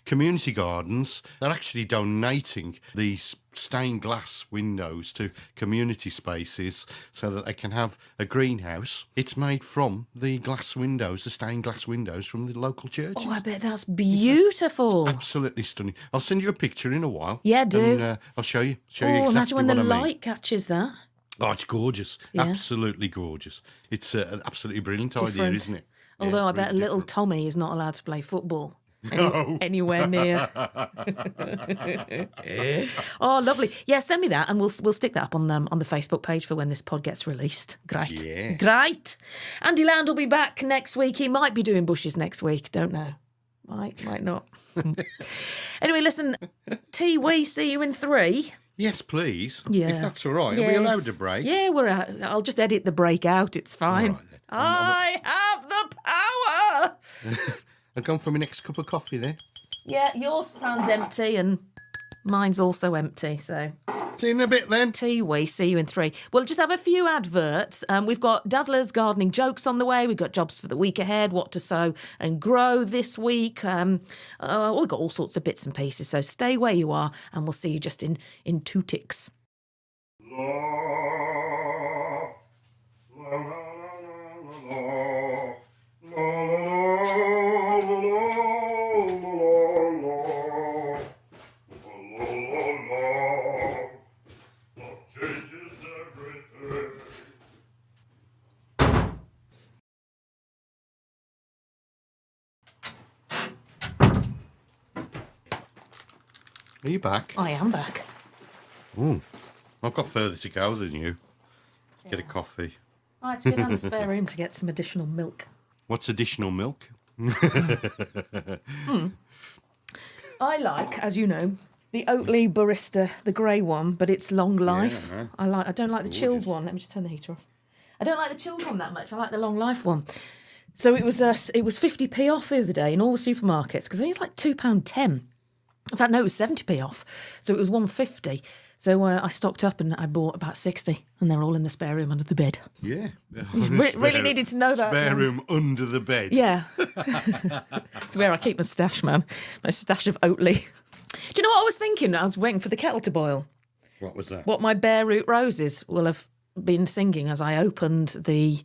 A: Community gardens, they're actually donating these stained glass windows to community spaces so that they can have a greenhouse. It's made from the glass windows, the stained glass windows from the local churches.
E: Oh, I bet that's beautiful.
A: It's absolutely stunning. I'll send you a picture in a while.
E: Yeah, do.
A: And, I'll show you exactly
E: imagine when
A: what
E: the
A: I mean.
E: light catches that.
A: Oh, it's gorgeous.
E: Yeah.
A: Absolutely gorgeous. It's an absolutely brilliant idea,
E: Different.
A: isn't it?
E: Although
A: Yeah,
E: I bet
A: really
E: little
A: different.
E: Tommy is not allowed to play football.
A: No.
E: Anywhere near. Oh, lovely. Yeah, send me that and we'll stick that up on the Facebook page for when this pod gets released. Great.
A: Yeah.
E: Great. Andy Land will be back next week. He might be doing bushes next week. Don't know. Might not. Anyway, listen, we see you in 3.
A: Yes, please.
E: Yeah.
A: If that's all right.
E: Yes.
A: Are we allowed a break?
E: Yeah, I'll just edit the break out. It's fine.
A: All right, then.
E: I have the power.
A: I've gone for my next cup of coffee there.
E: Yeah, yours sounds empty and mine's also empty, so...
A: See you in a bit then.
E: We see you in 3. We'll just have a few adverts. We've got Dazzler's gardening jokes on the way. We've got jobs for the week ahead, what to sow and grow this week. We've got all sorts of bits and pieces, so stay where you are and we'll see you just in 2 ticks.
A: Are you back?
E: I am back.
A: Ooh, I've got further to go than you. Get a coffee.
E: I had to go down the spare room to get some additional milk.
A: What's additional milk?
E: I like, as you know, the Oatly Barista, the grey one, but it's long life.
A: Yeah.
E: I don't like the chilled one. Let me just turn the heater off. I don't like the chilled one that much. I like the long life one. So it was 50p off the other day in all the supermarkets because I think it's like £2.10. In fact, no, it was 70p off. So it was £1.50. So I stocked up and I bought about 60 and they're all in the spare room under the bed.
A: Yeah.
E: Really needed to know that.
A: Spare room under the bed.
E: Yeah. It's where I keep my stash, man. My stash of Oatly. Do you know what I was thinking? I was waiting for the kettle to boil.
A: What was that?
E: What my bare root roses will have been singing as I opened the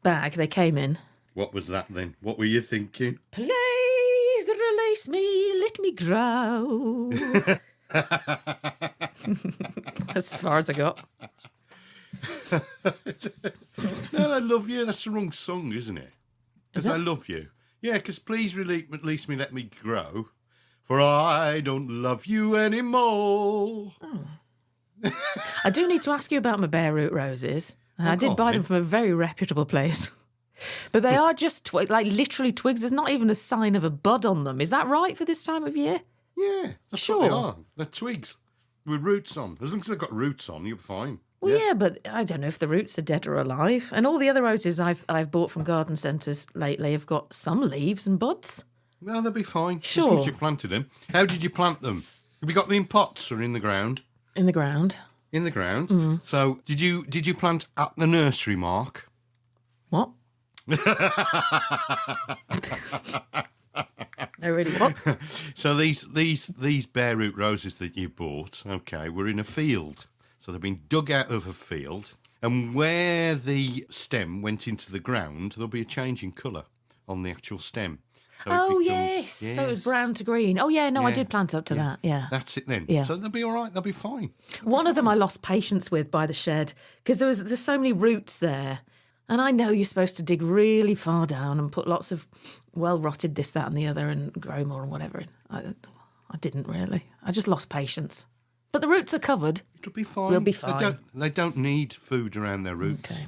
E: bag they came in.
A: What was that then? What were you thinking?
E: Please release me, let me grow. That's as far as I got.
A: No, I love you. That's the wrong song, isn't it? Because I love you. Yeah, because please release me, let me grow. For I don't love you anymore.
E: I do need to ask you about my bare root roses. I did buy them from a very reputable place. But they are just literally twigs. There's not even a sign of a bud on them. Is that right for this time of year?
A: Yeah, that's what they are. They're twigs with roots on. As long as they've got roots on, you're fine.
E: Well, yeah, but I don't know if the roots are dead or alive. And all the other roses I've bought from garden centres lately have got some leaves and buds.
A: No, they'll be fine.
E: Sure.
A: As long as you planted them. How did you plant them? Have you got them in pots or in the ground?
E: In the ground.
A: In the ground. So did you plant at the nursery mark?
E: What? No, really, what?
A: So these bare root roses that you bought, okay, were in a field. So they've been dug out of a field, and where the stem went into the ground, there'll be a change in colour on the actual stem. So
E: yes. So it was brown to green. Oh, yeah, no, I did plant up to that, yeah.
A: That's it then.
E: Yeah.
A: So they'll be all right, they'll be fine.
E: One of them I lost patience with by the shed, because there's so many roots there. And I know you're supposed to dig really far down and put lots of well-rotted this, that and the other and grow more and whatever. I didn't really. I just lost patience. But the roots are covered.
A: It'll be fine.
E: We'll be fine.
A: They don't need food around their roots.
E: Okay.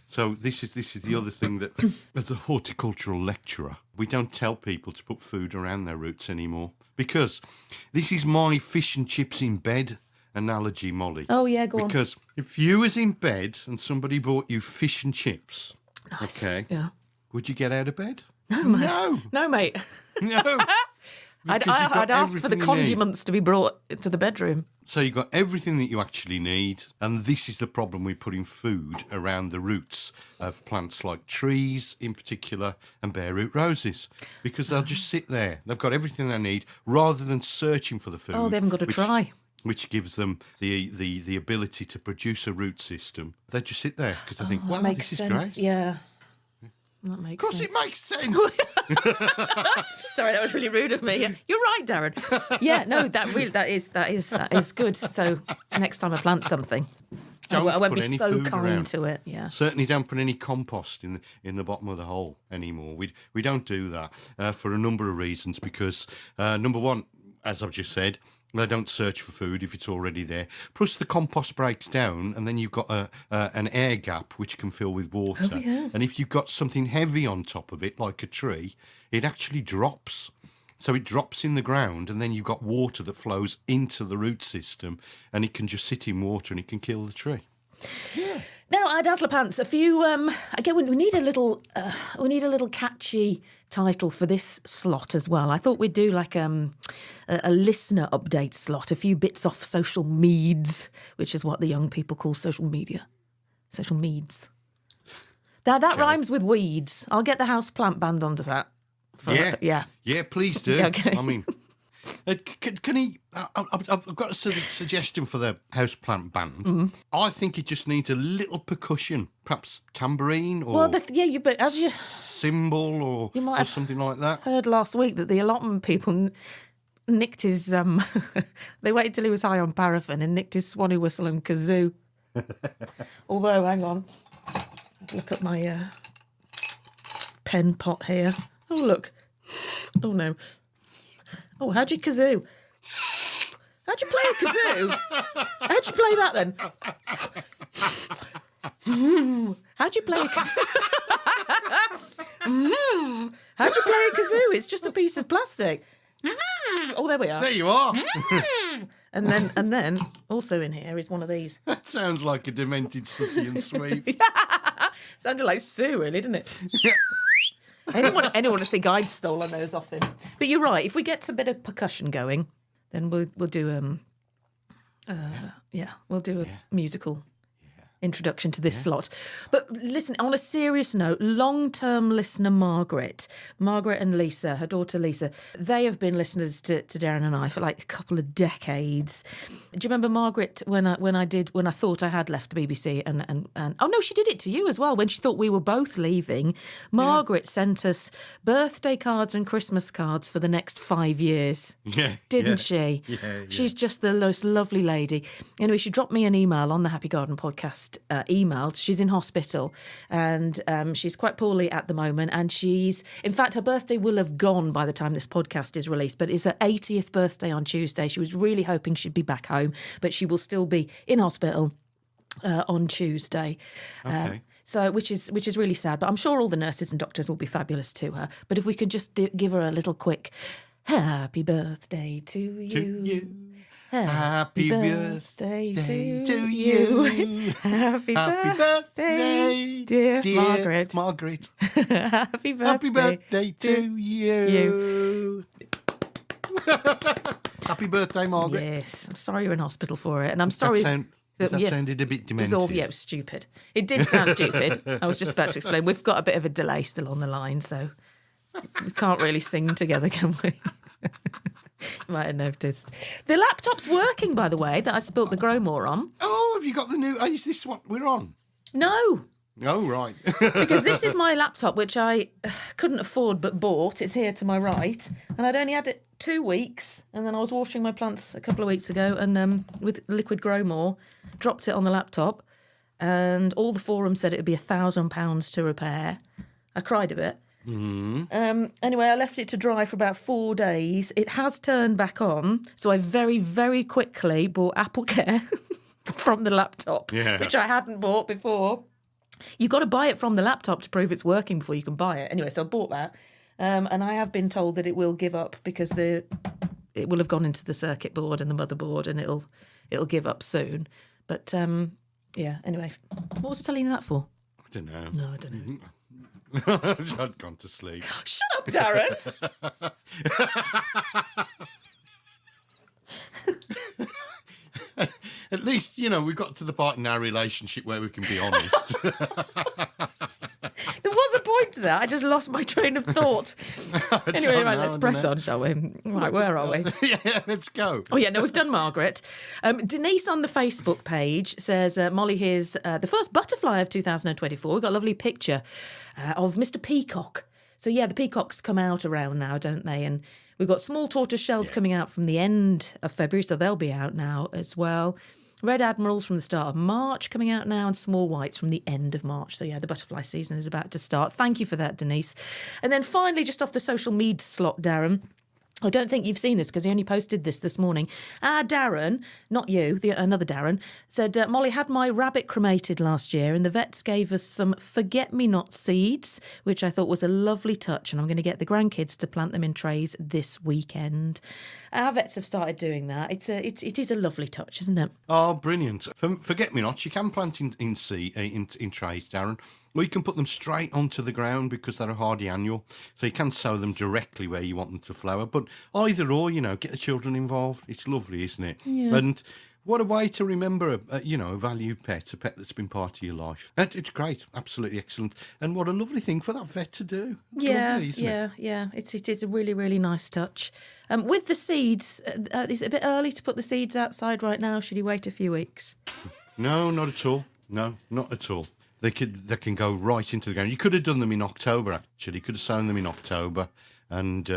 A: So this is the other thing that, as a horticultural lecturer, we don't tell people to put food around their roots anymore. Because this is my fish and chips in bed analogy, Molly.
E: Oh, yeah, go on.
A: Because if you was in bed and somebody bought you fish and chips,
E: Nice.
A: okay,
E: Yeah.
A: would you get out of bed?
E: No, mate.
A: No.
E: No, mate.
A: No.
E: I'd
A: Because you've got
E: ask for the
A: everything you need.
E: condiments to be brought to the bedroom.
A: So you've got everything that you actually need, and this is the problem with putting food around the roots of plants like trees in particular and bare root roses, because they'll just sit there. They've got everything they need rather than searching for the food.
E: Oh, they haven't got to try.
A: Which gives them the ability to produce a root system. They just sit there because they think, wow,
E: Makes
A: this
E: sense.
A: is great.
E: Yeah. That makes
A: Of course
E: sense.
A: it makes sense.
E: Sorry, that was really rude of me. You're right, Darren. Yeah, no, that is good. So next time I plant something, I won't
A: put
E: be
A: any
E: so
A: food
E: kind
A: around.
E: to it. Yeah.
A: Certainly don't put any compost in the bottom of the hole anymore. We don't do that for a number of reasons. Because number one, as I've just said, they don't search for food if it's already there. Plus, the compost breaks down, and then you've got an air gap which can fill with water.
E: Oh, yeah.
A: And if you've got something heavy on top of it, like a tree, it actually drops. So it drops in the ground, and then you've got water that flows into the root system, and it can just sit in water, and it can kill the tree. Yeah.
E: Now, our Dazzler Pants, a few. Again, we need a little catchy title for this slot as well. I thought we'd do like a listener update slot, a few bits off social meds, which is what the young people call social media. Social meds. That rhymes with weeds. I'll get the houseplant band onto that.
A: Yeah, please do.
E: Okay.
A: I mean, can he? I've got a suggestion for the houseplant band.
E: Mm-hmm.
A: I think it just needs a little percussion, perhaps tambourine or
E: Well, but as you
A: cymbal or
E: might have
A: something like that.
E: heard last week that the allotment people nicked his. They waited till he was high on paraffin and nicked his swanee whistle and kazoo. Although, hang on, look at my pen pot here. Oh look. Oh no. Oh, how'd you kazoo? How'd you play a kazoo? How'd you play that then? How'd you play a kazoo? How'd you play a kazoo? It's just a piece of plastic. Oh, there we are.
A: There you are.
E: And then also in here is one of these.
A: That sounds like a demented Sooty and Sweep.
E: Sounded like Sue, really, didn't it? Anyone would think I'd stolen those off him. But you're right. If we get a bit of percussion going, then we'll do we'll do a musical introduction to this slot. But listen, on a serious note, long-term listener Margaret and Lisa, her daughter Lisa, they have been listeners to Darren and I for like a couple of decades. Do you remember Margaret when I thought I had left the BBC and oh no, she did it to you as well when she thought we were both leaving. Margaret sent us birthday cards and Christmas cards for the next 5 years.
A: Yeah.
E: Didn't she?
A: Yeah.
E: She's just the most lovely lady. Anyway, she dropped me an email on the Happy Garden podcast email. She's in hospital and she's quite poorly at the moment. And in fact, her birthday will have gone by the time this podcast is released, but it's her 80th birthday on Tuesday. She was really hoping she'd be back home, but she will still be in hospital. on Tuesday.
A: Okay.
E: So, which is really sad, but I'm sure all the nurses and doctors will be fabulous to her. But if we could just give her a little quick happy birthday to you.
A: Happy birthday to you.
E: Happy birthday, dear
A: Margaret.
E: Happy
A: birthday to you. Happy birthday, Margaret.
E: Yes, I'm sorry you're in hospital for it, and I'm sorry.
A: That sounded a bit demented.
E: It was stupid. It did sound stupid. I was just about to explain. We've got a bit of a delay still on the line, so we can't really sing together, can we? You might have noticed. The laptop's working, by the way, that I spilt the Growmore on.
A: Oh, have you got the new... Is this what we're on?
E: No.
A: Oh, right.
E: Because this is my laptop, which I couldn't afford but bought. It's here to my right. And I'd only had it 2 weeks. And then I was washing my plants a couple of weeks ago and with liquid Growmore, dropped it on the laptop. And all the forums said it would be £1,000 to repair. I cried a bit. Anyway, I left it to dry for about 4 days. It has turned back on. So I very, very quickly bought Apple Care from the laptop, which I hadn't bought before. You've got to buy it from the laptop to prove it's working before you can buy it. Anyway, so I bought that. And I have been told that it will give up because it will have gone into the circuit board and the motherboard and it'll give up soon. But, anyway. What was I telling you that for?
A: I don't know.
E: No, I don't know.
A: I'd gone to sleep.
E: Shut up, Darren!
A: At least, we got to the part in our relationship where we can be honest.
E: There was a point to that. I just lost my train of thought. Anyway, right, let's press on, shall we? Right, where are we?
A: Yeah, let's go.
E: Oh, yeah, no, we've done Margaret. Denise on the Facebook page says, Molly, here's the first butterfly of 2024. We've got a lovely picture of Mr. Peacock. So, yeah, the peacocks come out around now, don't they? And we've got small tortoise shells coming out from the end of February, so they'll be out now as well. Red admirals from the start of March coming out now, and small whites from the end of March. So, yeah, the butterfly season is about to start. Thank you for that, Denise. And then finally, just off the social media slot, Darren, I don't think you've seen this because he only posted this morning. Darren, not you, another Darren, said, Molly, had my rabbit cremated last year and the vets gave us some forget-me-not seeds, which I thought was a lovely touch, and I'm going to get the grandkids to plant them in trays this weekend. Our vets have started doing that. It is a lovely touch, isn't it?
A: Oh, brilliant. Forget-me-nots, you can plant in trays, Darren. Or you can put them straight onto the ground because they're a hardy annual. So you can sow them directly where you want them to flower. But either or, get the children involved. It's lovely, isn't it?
E: Yeah.
A: And what a way to remember a valued pet, a pet that's been part of your life. It's great, absolutely excellent. And what a lovely thing for that vet to do. Lovely, isn't it?
E: Yeah. It is a really, really nice touch. With the seeds, is it a bit early to put the seeds outside right now? Should you wait a few weeks?
A: No, not at all. No, not at all. They can go right into the ground. You could have done them in October, actually. You could have sown them in October and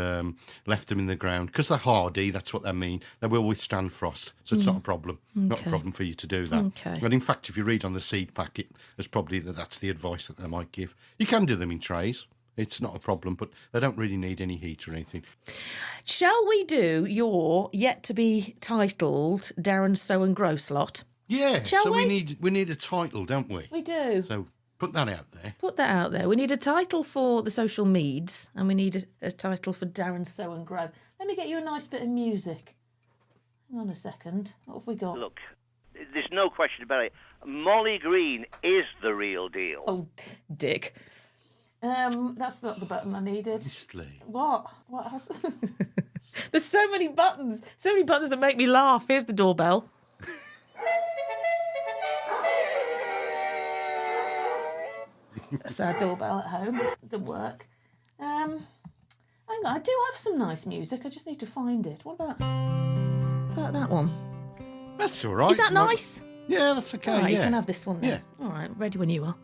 A: left them in the ground. Because they're hardy, that's what they mean. They will withstand frost, so it's not a problem.
E: Okay.
A: Not a problem for you to do that.
E: Okay.
A: And in fact, if you read on the seed packet, that's the advice that they might give. You can do them in trays. It's not a problem, but they don't really need any heat or anything.
E: Shall we do your yet-to-be-titled Darren Sow and Grow slot?
A: Yeah,
E: Shall
A: so
E: we?
A: we need a title, don't we?
E: We do.
A: So put that out there.
E: Put that out there. We need a title for the social meds, and we need a title for Darren Sow and Grow. Let me get you a nice bit of music. Hang on a second. What have we got?
K: Look, there's no question about it. Molly Green is the real deal.
E: Oh, dick. That's not the button I needed.
A: Honestly.
E: What? What has... There's so many buttons. So many buttons that make me laugh. Here's the doorbell. That's our doorbell at home. It didn't work. Hang on, I do have some nice music. I just need to find it. What about that one?
A: That's all right.
E: Is that nice?
A: Yeah, that's okay.
E: All right,
A: yeah.
E: you can have this one then.
A: Yeah.
E: All right, ready when you are.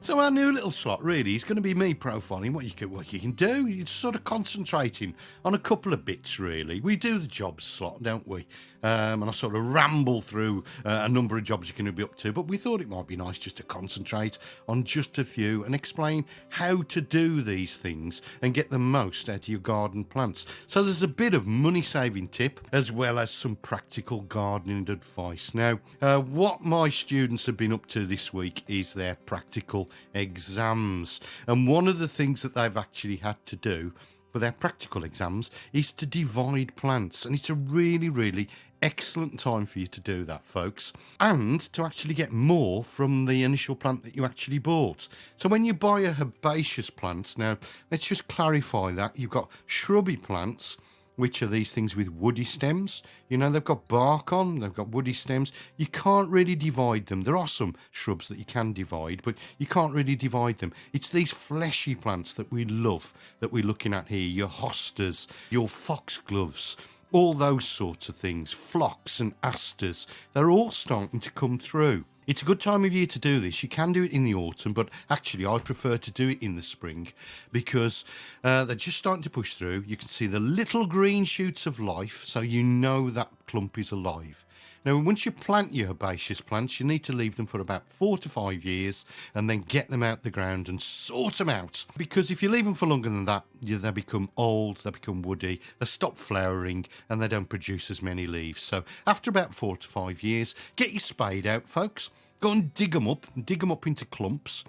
A: So our new little slot really is going to be me profiling what you can do. It's sort of concentrating on a couple of bits really. We do the jobs slot, don't we? and I sort of ramble through a number of jobs you're going to be up to, but we thought it might be nice just to concentrate on just a few and explain how to do these things and get the most out of your garden plants. So there's a bit of money-saving tip as well as some practical gardening advice. Now, what my students have been up to this week is their practical exams, and one of the things that they've actually had to do for their practical exams is to divide plants, and it's a really, really excellent time for you to do that, folks, and to actually get more from the initial plant that you actually bought. So when you buy a herbaceous plant, now let's just clarify that you've got shrubby plants, which are these things with woody stems. You know, they've got bark on, they've got woody stems. You can't really divide them. There are some shrubs that you can divide, but you can't really divide them. It's these fleshy plants that we love, that we're looking at here. Your hostas, your foxgloves, all those sorts of things, phlox and asters. They're all starting to come through. It's a good time of year to do this. You can do it in the autumn, but actually I prefer to do it in the spring because they're just starting to push through. You can see the little green shoots of life, so you know that clump is alive. Now, once you plant your herbaceous plants, you need to leave them for about 4 to 5 years and then get them out the ground and sort them out. Because if you leave them for longer than that, they become old, they become woody, they stop flowering and they don't produce as many leaves. So after about 4 to 5 years, get your spade out, folks. Go and dig them up into clumps.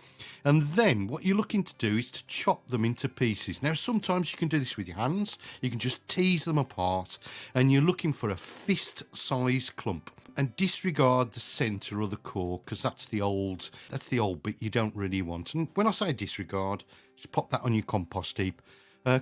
A: And then what you're looking to do is to chop them into pieces. Now, sometimes you can do this with your hands. You can just tease them apart. And you're looking for a fist-sized clump. And disregard the centre or the core, because that's the old bit you don't really want. And when I say disregard, just pop that on your compost heap.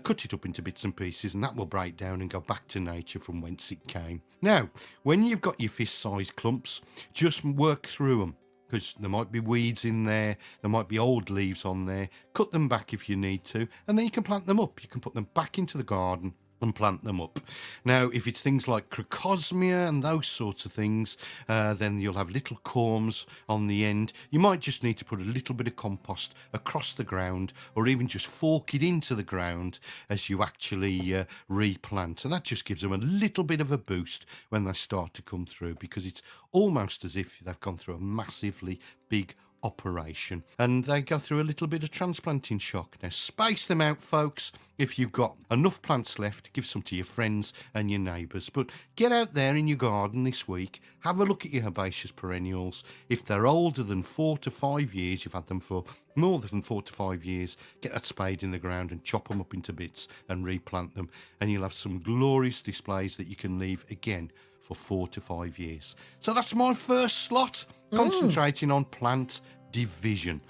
A: Cut it up into bits and pieces, and that will break down and go back to nature from whence it came. Now, when you've got your fist-sized clumps, just work through them, because there might be weeds in there, there might be old leaves on there. Cut them back if you need to, and then you can plant them up. You can put them back into the garden and plant them up. Now, if it's things like crocosmia and those sorts of things, then you'll have little corms on the end. You might just need to put a little bit of compost across the ground, or even just fork it into the ground as you actually replant. And that just gives them a little bit of a boost when they start to come through, because it's almost as if they've gone through a massively big operation, and they go through a little bit of transplanting shock. Now, space them out, folks. If you've got enough plants left, give some to your friends and your neighbours, but get out there in your garden this week, have a look at your herbaceous perennials. If they're older than 4 to 5 years, you've had them for more than 4 to 5 years, get that spade in the ground and chop them up into bits and replant them, and you'll have some glorious displays that you can leave again for 4 to 5 years. So that's my first slot, concentrating on plant division.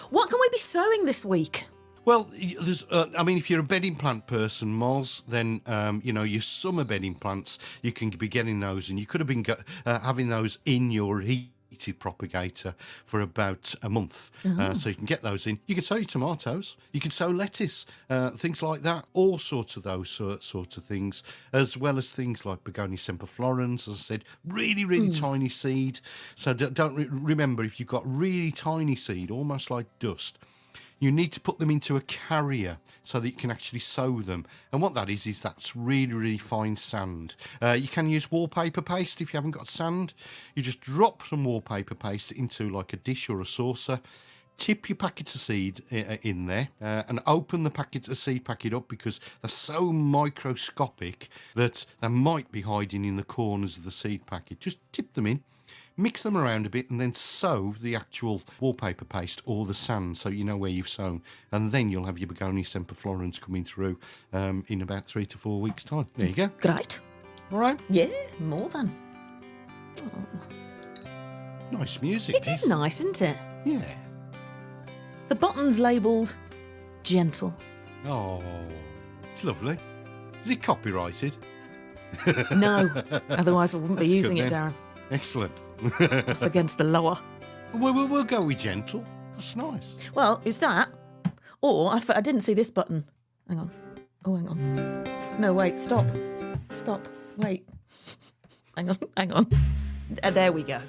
E: What can we be sowing this week?
A: Well, there's, if you're a bedding plant person, Moz, then, your summer bedding plants, you can be getting those, and you could have been having those in your heated propagator for about a month. So you can get those in. You can sow your tomatoes, you can sow lettuce, things like that, all sorts of those sorts of things, as well as things like begonia semperflorens, as I said, really, really tiny seed. So remember, if you've got really tiny seed, almost like dust, you need to put them into a carrier so that you can actually sow them. And what that is that's really, really fine sand. You can use wallpaper paste if you haven't got sand. You just drop some wallpaper paste into like a dish or a saucer, tip your packets of seed in there, and open the seed packet up, because they're so microscopic that they might be hiding in the corners of the seed packet. Just tip them in, mix them around a bit, and then sow the actual wallpaper paste or the sand so you know where you've sown. And then you'll have your begonia semperflorens coming through in about 3 to 4 weeks' time. There you go.
E: Great.
A: All right?
E: Yeah, more than.
A: Oh. Nice music.
E: It is nice, isn't it?
A: Yeah.
E: The bottom's labelled gentle.
A: Oh, it's lovely. Is it copyrighted?
E: No, otherwise I wouldn't be using it, Darren.
A: Excellent.
E: That's against the law.
A: We'll go with gentle. That's nice.
E: Well, it's that. Or I didn't see this button. Hang on. Oh, hang on. No, wait. Stop. Wait. Hang on. There we go.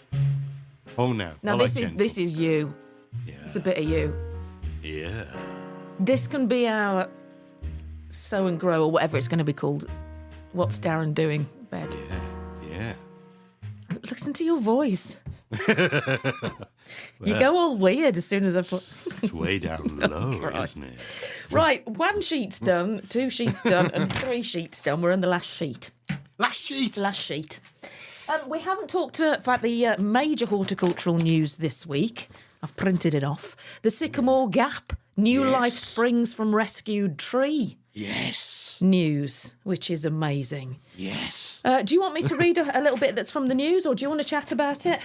A: Oh, no.
E: Now this is you.
A: Yeah.
E: It's a bit of you.
A: Yeah.
E: This can be our sow and grow, or whatever it's going to be called. What's Darren doing? Bed.
A: Yeah.
E: listen to your voice. You go all weird as soon as I put...
A: It's way down low, isn't it?
E: Right, 1 sheet's done, 2 sheets done, and 3 sheets done. We're on the last sheet.
A: Last sheet?
E: Last sheet. We haven't talked about the major horticultural news this week. I've printed it off. The Sycamore Gap. New life springs from rescued tree.
A: Yes.
E: News, which is amazing.
A: Yes.
E: Do you want me to read a little bit that's from the news, or do you want to chat about it?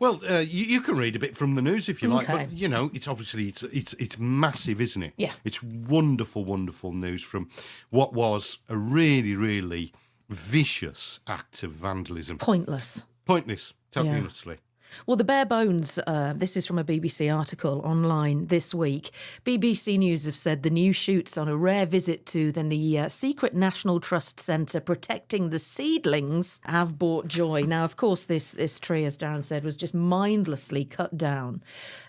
A: Well, you can read a bit from the news if you like,
E: Okay.
A: but you know, it's obviously it's massive, isn't it?
E: Yeah.
A: It's wonderful, wonderful news from what was a really, really vicious act of vandalism.
E: Pointless.
A: Pointless, totally
E: Yeah.
A: and utterly.
E: Well, the bare bones, this is from a BBC article online this week. BBC News have said the new shoots on a rare visit to the secret National Trust Centre protecting the seedlings have brought joy. Now, of course, this tree, as Darren said, was just mindlessly cut down.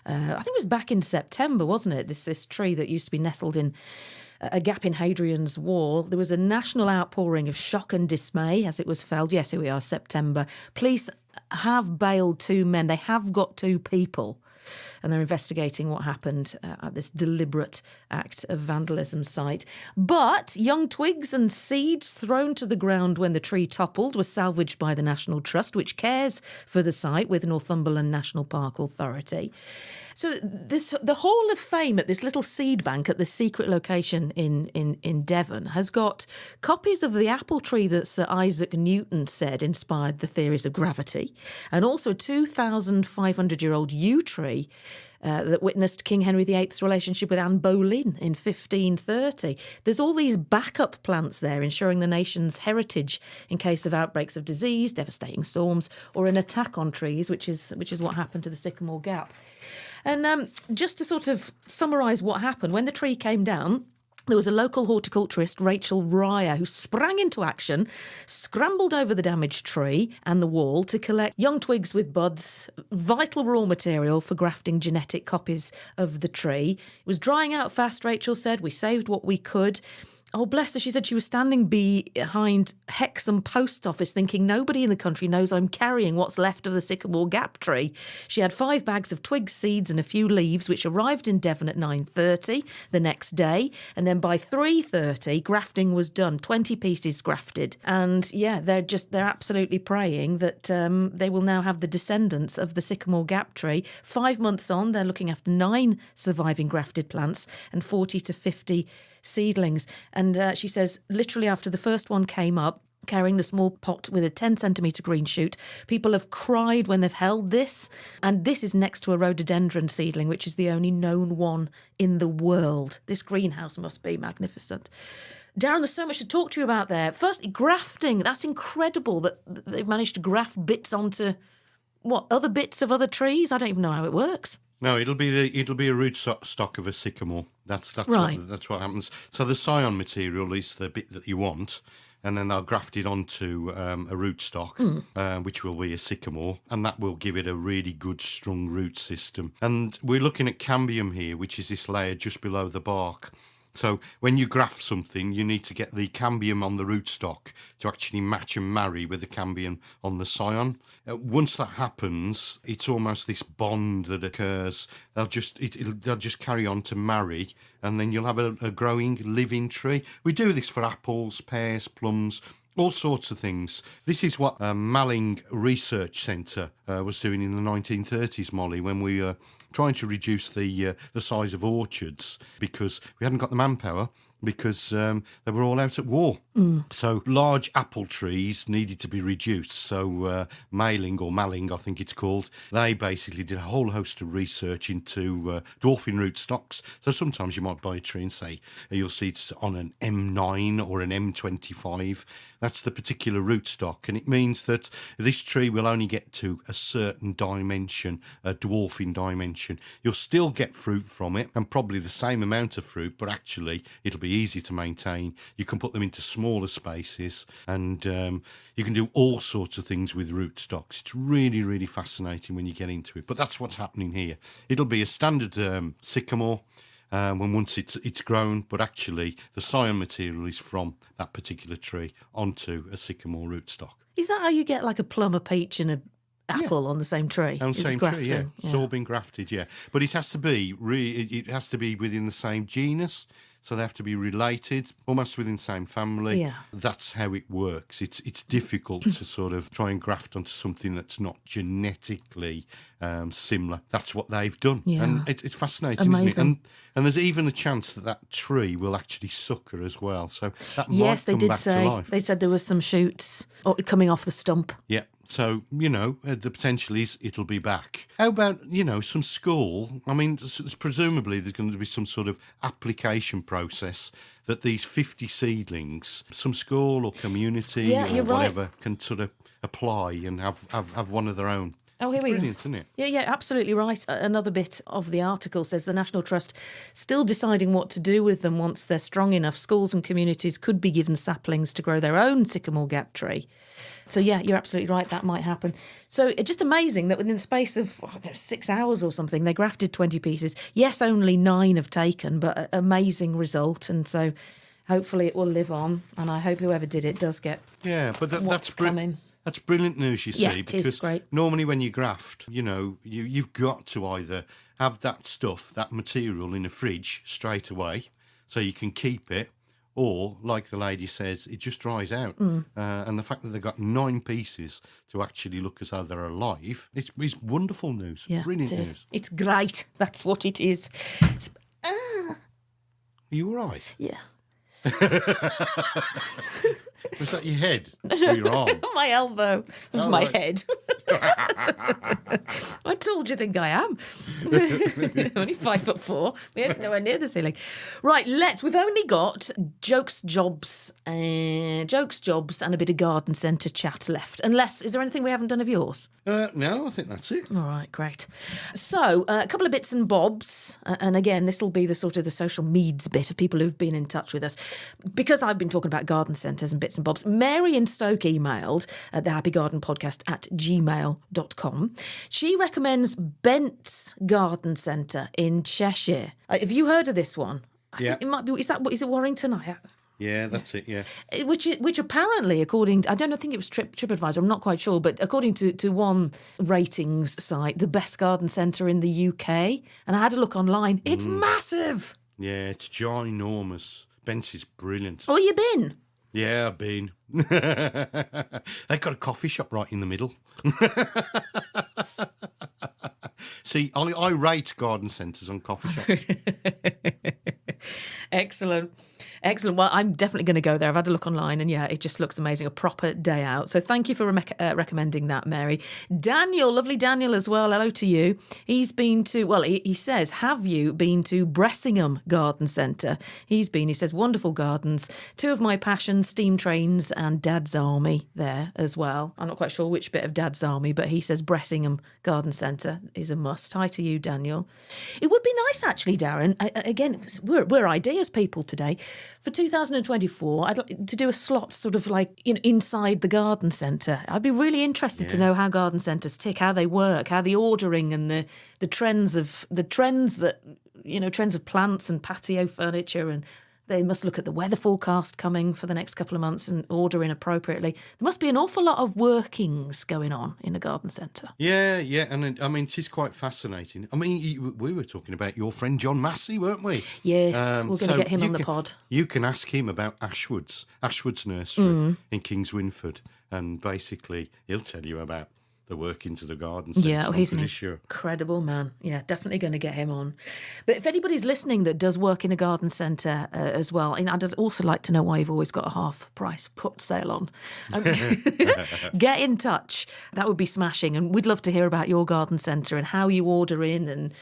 E: I think it was back in September, wasn't it? This tree that used to be nestled in a gap in Hadrian's Wall. There was a national outpouring of shock and dismay as it was felled. Yes, here we are, September. Police have bailed 2 men. They have got 2 people, and they're investigating what happened at this deliberate act of vandalism site. But young twigs and seeds thrown to the ground when the tree toppled were salvaged by the National Trust, which cares for the site with Northumberland National Park Authority. So the Hall of Fame at this little seed bank at the secret location in Devon has got copies of the apple tree that Sir Isaac Newton said inspired the theories of gravity, and also a 2,500-year-old yew tree that witnessed King Henry VIII's relationship with Anne Boleyn in 1530. There's all these backup plants there ensuring the nation's heritage in case of outbreaks of disease, devastating storms, or an attack on trees, which is what happened to the Sycamore Gap. And just to sort of summarise what happened, when the tree came down, there was a local horticulturist, Rachel Ryer, who sprang into action, scrambled over the damaged tree and the wall to collect young twigs with buds, vital raw material for grafting genetic copies of the tree. It was drying out fast, Rachel said. We saved what we could. Oh, bless her, she said she was standing behind Hexham Post Office thinking nobody in the country knows I'm carrying what's left of the Sycamore Gap tree. She had 5 bags of twigs, seeds and a few leaves, which arrived in Devon at 9:30 the next day. And then by 3:30, grafting was done, 20 pieces grafted. And yeah, they're absolutely praying that they will now have the descendants of the Sycamore Gap tree. 5 months on, they're looking after 9 surviving grafted plants and 40 to 50 seedlings. And she says literally after the first one came up, carrying the small pot with a 10-centimetre green shoot, people have cried when they've held this. And this is next to a rhododendron seedling, which is the only known one in the world. This greenhouse must be magnificent. Darren, there's so much to talk to you about there. First, grafting. That's incredible that they've managed to graft bits onto, other bits of other trees? I don't even know how it works.
A: No, it'll be a root stock of a sycamore. That's
E: right.
A: That's what happens. So the scion material is the bit that you want, and then they'll graft it onto a root stock, which will be a sycamore, and that will give it a really good, strong root system. And we're looking at cambium here, which is this layer just below the bark. So when you graft something, you need to get the cambium on the rootstock to actually match and marry with the cambium on the scion. Once that happens, it's almost this bond that occurs. They'll just carry on to marry, and then you'll have a growing, living tree. We do this for apples, pears, plums, all sorts of things. This is what Malling Research Centre was doing in the 1930s, Molly, when we were trying to reduce the size of orchards because we hadn't got the manpower, because they were all out at war. So large apple trees needed to be reduced. So Malling, I think it's called, they basically did a whole host of research into dwarfing rootstocks. So sometimes you might buy a tree and say you'll see it's on an M9 or an M25. That's the particular rootstock, and it means that this tree will only get to a certain dimension, a dwarfing dimension. You'll still get fruit from it, and probably the same amount of fruit, but actually it'll be easy to maintain. You can put them into smaller spaces, and you can do all sorts of things with rootstocks. It's really, really fascinating when you get into it. But that's what's happening here. It'll be a standard sycamore once it's grown, but actually the scion material is from that particular tree onto a sycamore rootstock.
E: Is that how you get like a plum, a peach and apple on the same tree.
A: On the
E: It was
A: same tree, yeah.
E: grafting,
A: It's all been grafted, yeah. But it has to be it has to be within the same genus. So they have to be related, almost within the same family.
E: Yeah.
A: That's how it works. It's difficult to sort of try and graft onto something that's not genetically similar. That's what they've done.
E: Yeah.
A: And it's fascinating,
E: Amazing.
A: isn't it? And there's even a chance that tree will actually sucker as well. So that
E: Yes,
A: might
E: they
A: come
E: did
A: back
E: say.
A: to life.
E: They said there was some shoots coming off the stump.
A: Yeah. So, the potential is it'll be back. How about, some school? I mean, presumably there's going to be some sort of application process that these 50 seedlings, some school or community or whatever, can sort of apply and have one of their own.
E: Oh, here we go.
A: Brilliant, isn't it?
E: Yeah, absolutely right. Another bit of the article says the National Trust still deciding what to do with them once they're strong enough. Schools and communities could be given saplings to grow their own sycamore gap tree. So, yeah, you're absolutely right. That might happen. So it's just amazing that within the space of 6 hours or something, they grafted 20 pieces. Yes, only 9 have taken, but amazing result. And so hopefully it will live on. And I hope whoever did it does get that's
A: coming. That's brilliant news, you see,
E: it
A: because
E: is great.
A: Normally when you graft, you've got to either have that stuff, that material in a fridge straight away so you can keep it, or, like the lady says, it just dries out. And the fact that they've got 9 pieces to actually look as though they're alive, it's wonderful news.
E: Yeah,
A: Brilliant
E: it is.
A: news.
E: It's great. That's what it is.
A: Are you all right?
E: Yeah.
A: Was that your head or your arm?
E: My elbow. It was my head. What tall do you think I am? I'm only 5'4". My head's nowhere near the ceiling. Right, we've only got jokes, jobs, and a bit of garden centre chat left. Is there anything we haven't done of yours?
A: No, I think that's it.
E: All right, great. So, a couple of bits and bobs, and again, this will be the sort of the social meds bit of people who've been in touch with us. Because I've been talking about garden centres and bits and bobs, Mary in Stoke emailed at thehappygardenpodcast@gmail.com. She recommends Bent's Garden Centre in Cheshire. Have you heard of this one? I think it might be. Is it Warrington?
A: Yeah, that's it, yeah.
E: Which apparently, according to, I think it was TripAdvisor, I'm not quite sure, but according to one ratings site, the best garden centre in the UK. And I had a look online. It's massive.
A: Yeah, it's ginormous. Bent's is brilliant.
E: Oh, you been?
A: Yeah, I've been. They've got a coffee shop right in the middle. See, I rate garden centres on coffee shops.
E: Excellent. Well, I'm definitely going to go there. I've had a look online and, it just looks amazing. A proper day out. So thank you for recommending that, Mary. Daniel, lovely Daniel as well. Hello to you. He's been to, he says, have you been to Bressingham Garden Centre? He says, wonderful gardens. 2 of my passions, steam trains and Dad's Army there as well. I'm not quite sure which bit of Dad's Army, but he says Bressingham Garden Centre is a must. Hi to you, Daniel. It would be nice, actually, Darren. Again, we're ideas people today. For 2024, I'd like to do a slot sort of like inside the garden centre. I'd be really interested to know how garden centres tick, how they work, how the ordering and the trends of plants and patio furniture, and they must look at the weather forecast coming for the next couple of months and order in appropriately. There must be an awful lot of workings going on in a garden centre.
A: Yeah, and I mean, it is quite fascinating. I mean, we were talking about your friend John Massey, weren't we?
E: Yes, we're going to get him on the pod.
A: You can ask him about Ashwood's Nursery in Kings Winford, and basically he'll tell you about the workings of the garden centre.
E: Yeah, he's an incredible man. Yeah, definitely going to get him on. But if anybody's listening that does work in a garden centre as well, and I'd also like to know why you've always got a half price put sale on. Get in touch. That would be smashing. And we'd love to hear about your garden centre and how you order in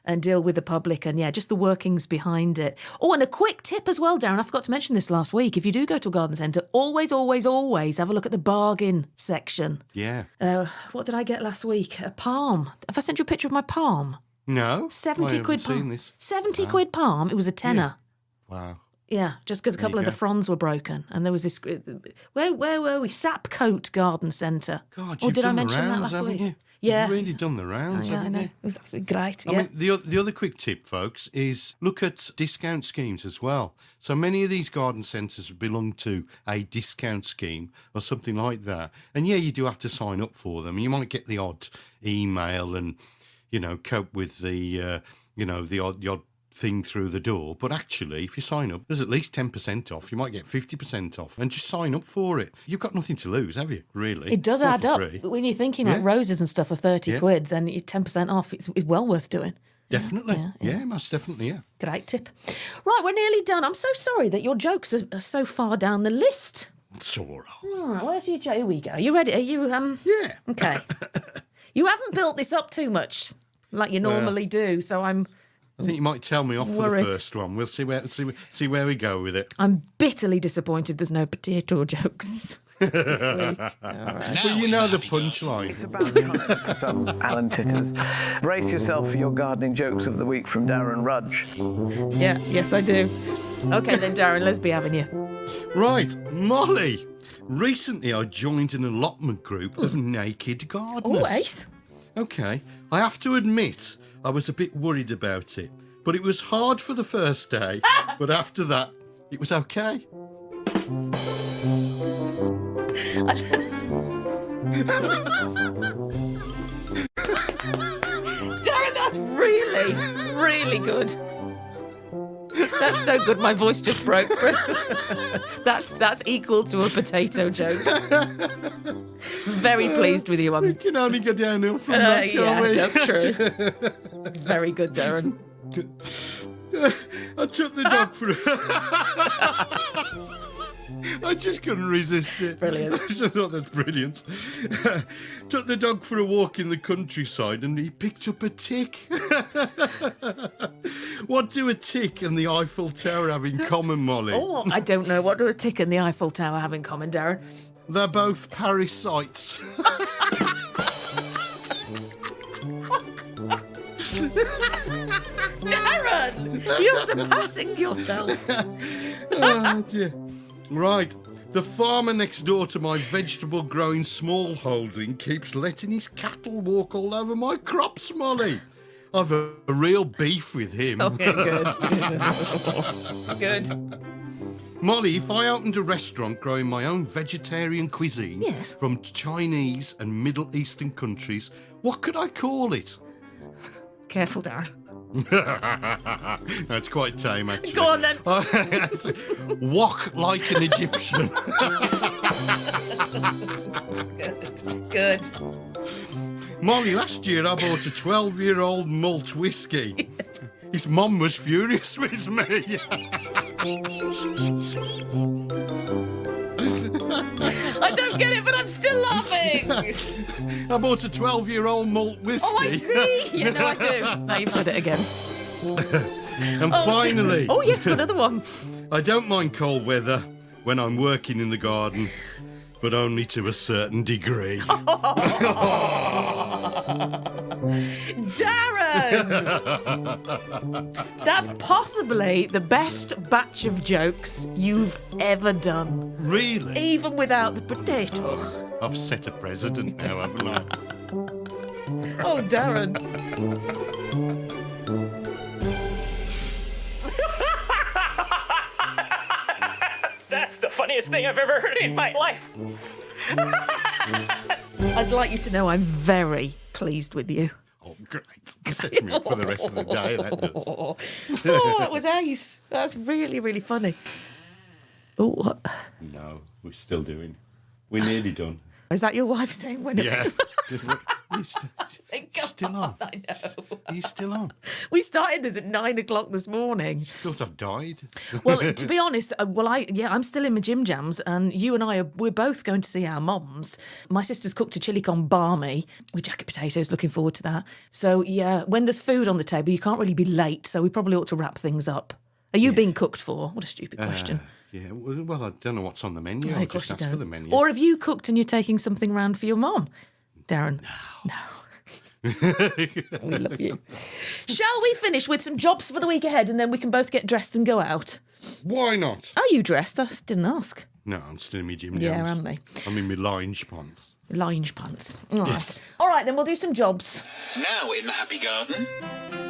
E: and deal with the public and, just the workings behind it. Oh, and a quick tip as well, Darren. I forgot to mention this last week. If you do go to a garden centre, always have a look at the bargain section.
A: Yeah.
E: What did I get last week? A palm. Have I sent you a picture of my palm?
A: No.
E: 70 quid palm.
A: Seen this.
E: 70 quid palm. It was a tenner.
A: Yeah. Wow.
E: Yeah, just because a couple of the fronds were broken. And there was this... Where were we? Sapcote Garden Centre.
A: God,
E: or
A: you've
E: did I
A: done
E: mention
A: the rounds,
E: that last week?
A: You?
E: Yeah.
A: You've really done the rounds,
E: I
A: haven't
E: know.
A: you?
E: It was absolutely great.
A: I
E: Yeah.
A: mean, the other quick tip, folks, is look at discount schemes as well. So many of these garden centres belong to a discount scheme or something like that. And yeah, you do have to sign up for them. You might get the odd email and, cope with the, the odd thing through the door. But actually, if you sign up, there's at least 10% off. You might get 50% off. And just sign up for it. You've got nothing to lose, have you, really?
E: It does
A: All
E: add
A: for
E: up.
A: free.
E: When you're thinking like roses and stuff are 30 quid, then 10% off, it's well worth doing.
A: Definitely. Yeah, most definitely, yeah.
E: Great tip. Right, we're nearly done. I'm so sorry that your jokes are so far down the list.
A: It's all right.
E: All right, where's your joke? Here we go. You ready? Are you,
A: Yeah.
E: Okay. You haven't built this up too much like you normally do, so I
A: think you might tell me off
E: worried.
A: for the first one. We'll see where we go with it.
E: I'm bitterly disappointed there's no potato jokes this week. All right.
A: But you know the punchline.
L: It's about time for some Alan Titters. Brace yourself for your gardening jokes of the week from Darren Rudge.
E: Yeah, yes, I do. Okay, then, Darren, let's be having you.
A: Right, Molly. Recently, I joined an allotment group of naked gardeners.
E: Oh, ace.
A: Okay, I have to admit, I was a bit worried about it. But it was hard for the first day. But after that, it was okay.
E: Darren, that's really, really good. That's so good, my voice just broke. That's equal to a potato joke. Very pleased with you.
A: We can only go downhill from that, can't
E: yeah,
A: we?
E: that's true. Very good, Darren.
A: I took the dog for I just couldn't resist it.
E: Brilliant.
A: I just thought that's brilliant. Took the dog for a walk in the countryside and he picked up a tick. What do a tick and the Eiffel Tower have in common, Molly?
E: Oh, I don't know. What do a tick and the Eiffel Tower have in common, Darren?
A: They're both parasites.
E: Darren, you're surpassing yourself.
A: Oh, dear. Right. The farmer next door to my vegetable growing small holding keeps letting his cattle walk all over my crops, Molly. I've a real beef with him.
E: Okay, good. Good.
A: Molly, if I opened a restaurant growing my own vegetarian cuisine
E: Yes.
A: from Chinese and Middle Eastern countries, what could I call it?
E: Careful, Darren.
A: That's quite tame, actually.
E: Go on, then.
A: Walk like an Egyptian.
E: Good.
A: Molly, last year I bought a 12-year-old malt whiskey. His mum was furious with me.
E: I don't get it, but I'm still laughing.
A: I bought a 12-year-old malt whiskey.
E: Oh, I see. Yeah, no, I do. Now you've said it again.
A: And finally...
E: Oh, yes, another one.
A: I don't mind cold weather when I'm working in the garden, but only to a certain degree.
E: Darren! That's possibly the best batch of jokes you've ever done.
A: Really?
E: Even without the potato.
A: I've set a precedent now, haven't I?
E: Oh, Darren.
M: That's the funniest thing I've ever heard in my life.
E: I'd like you to know I'm very pleased with you.
A: Oh, great. Sets me up for the rest of the day, that does.
E: Oh, that was ace. That's really, really funny. Oh, what?
A: No, we're still doing. We're nearly done.
E: Is that your wife saying when?
A: Yeah. Still on.
E: I know.
A: Are you still on?
E: We started this at 9 o'clock this morning.
A: Thought I've died.
E: Well, to be honest, I'm still in my gym jams, and you and we're both going to see our mums. My sister's cooked a chili con barmy with jacket potatoes. Looking forward to that. So yeah, when there's food on the table, you can't really be late. So we probably ought to wrap things up. Are you being cooked for? What a stupid question.
A: Yeah, well, I don't know what's on the menu.
E: No,
A: I'll
E: of course
A: just
E: you
A: ask for
E: don't.
A: the menu.
E: Or have you cooked and you're taking something round for your mum, Darren? No. We love you. Shall we finish with some jobs for the week ahead and then we can both get dressed and go out?
A: Why not?
E: Are you dressed? I didn't ask.
A: No, I'm still in my gym
E: Yeah,
A: jams.
E: am I?
A: I'm in my lounge pants.
E: Linge pants. All right. Yes. All right, then we'll do some jobs.
B: Now in the Happy Garden.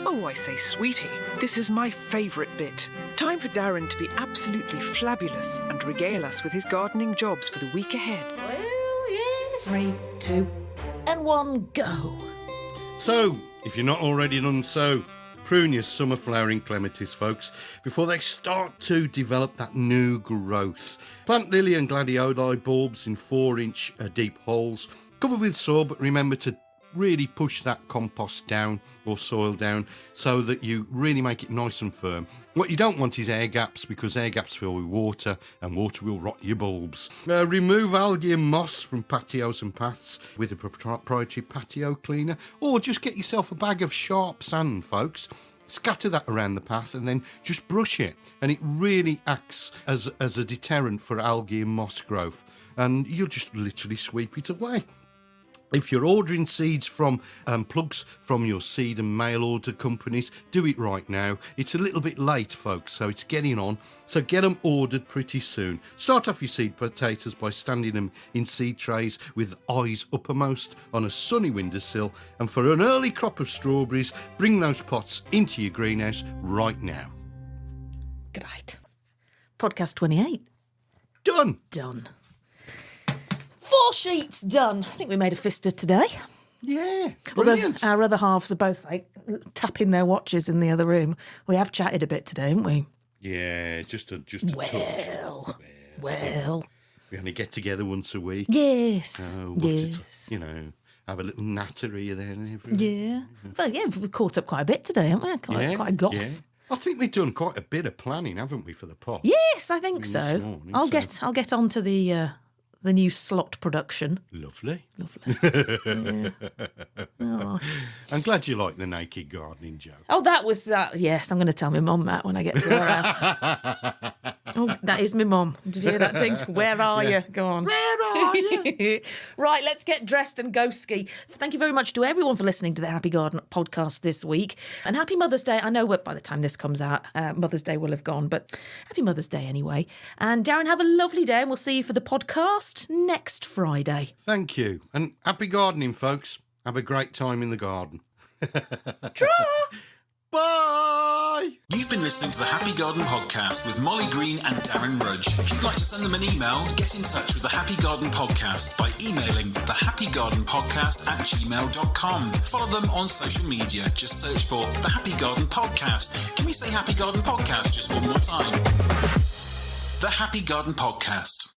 F: Oh, I say, sweetie, this is my favourite bit. Time for Darren to be absolutely flabulous and regale us with his gardening jobs for the week ahead.
E: Well, yes. 3, 2, and 1, go.
A: So, if you're not already done so, prune your summer flowering clematis, folks, before they start to develop that new growth. Plant lily and gladioli bulbs in 4-inch deep holes. Cover with soil, but remember to really push that compost down or soil down so that you really make it nice and firm. What you don't want is air gaps, because air gaps fill with water and water will rot your bulbs. Remove algae and moss from patios and paths with a proprietary patio cleaner, or just get yourself a bag of sharp sand, folks. Scatter that around the path and then just brush it, and it really acts as a deterrent for algae and moss growth, and you'll just literally sweep it away. If you're ordering seeds from plugs from your seed and mail order companies, do it right now. It's a little bit late, folks, so it's getting on. So get them ordered pretty soon. Start off your seed potatoes by standing them in seed trays with eyes uppermost on a sunny windowsill. And for an early crop of strawberries, bring those pots into your greenhouse right now.
E: Great. Podcast 28.
A: Done.
E: 4 sheets done. I think we made a fister today.
A: Yeah,
E: brilliant. Although our other halves are both like tapping their watches in the other room. We have chatted a bit today, haven't we?
A: Yeah, just a touch.
E: Well.
A: We only get together once a week.
E: Yes.
A: Yes. Have a little natter here, there and everywhere.
E: Yeah. Well, yeah, we've caught up quite a bit today, haven't we? Quite a goss.
A: Yeah. I think we've done quite a bit of planning, haven't we, for the pod?
E: Yes, I think so. I'll get onto the new slot production.
A: Lovely.
E: Yeah. All right.
A: I'm glad you like the naked gardening joke.
E: Oh, that was that. Yes, I'm going to tell my mum that when I get to her house. Oh, that is my mum. Did you hear that, Diggs? Where are you? Go on.
A: Where are you?
E: Right, let's get dressed and go ski. Thank you very much to everyone for listening to the Happy Garden podcast this week. And happy Mother's Day. I know by the time this comes out, Mother's Day will have gone, but happy Mother's Day anyway. And Darren, have a lovely day, and we'll see you for the podcast next Friday.
A: Thank you. And happy gardening, folks. Have a great time in the garden.
E: Try.
A: Bye!
B: You've been listening to the Happy Garden Podcast with Molly Green and Darren Rudge. If you'd like to send them an email, get in touch with the Happy Garden Podcast by emailing thehappygardenpodcast@gmail.com. Follow them on social media. Just search for the Happy Garden Podcast. Can we say Happy Garden Podcast just one more time? The Happy Garden Podcast.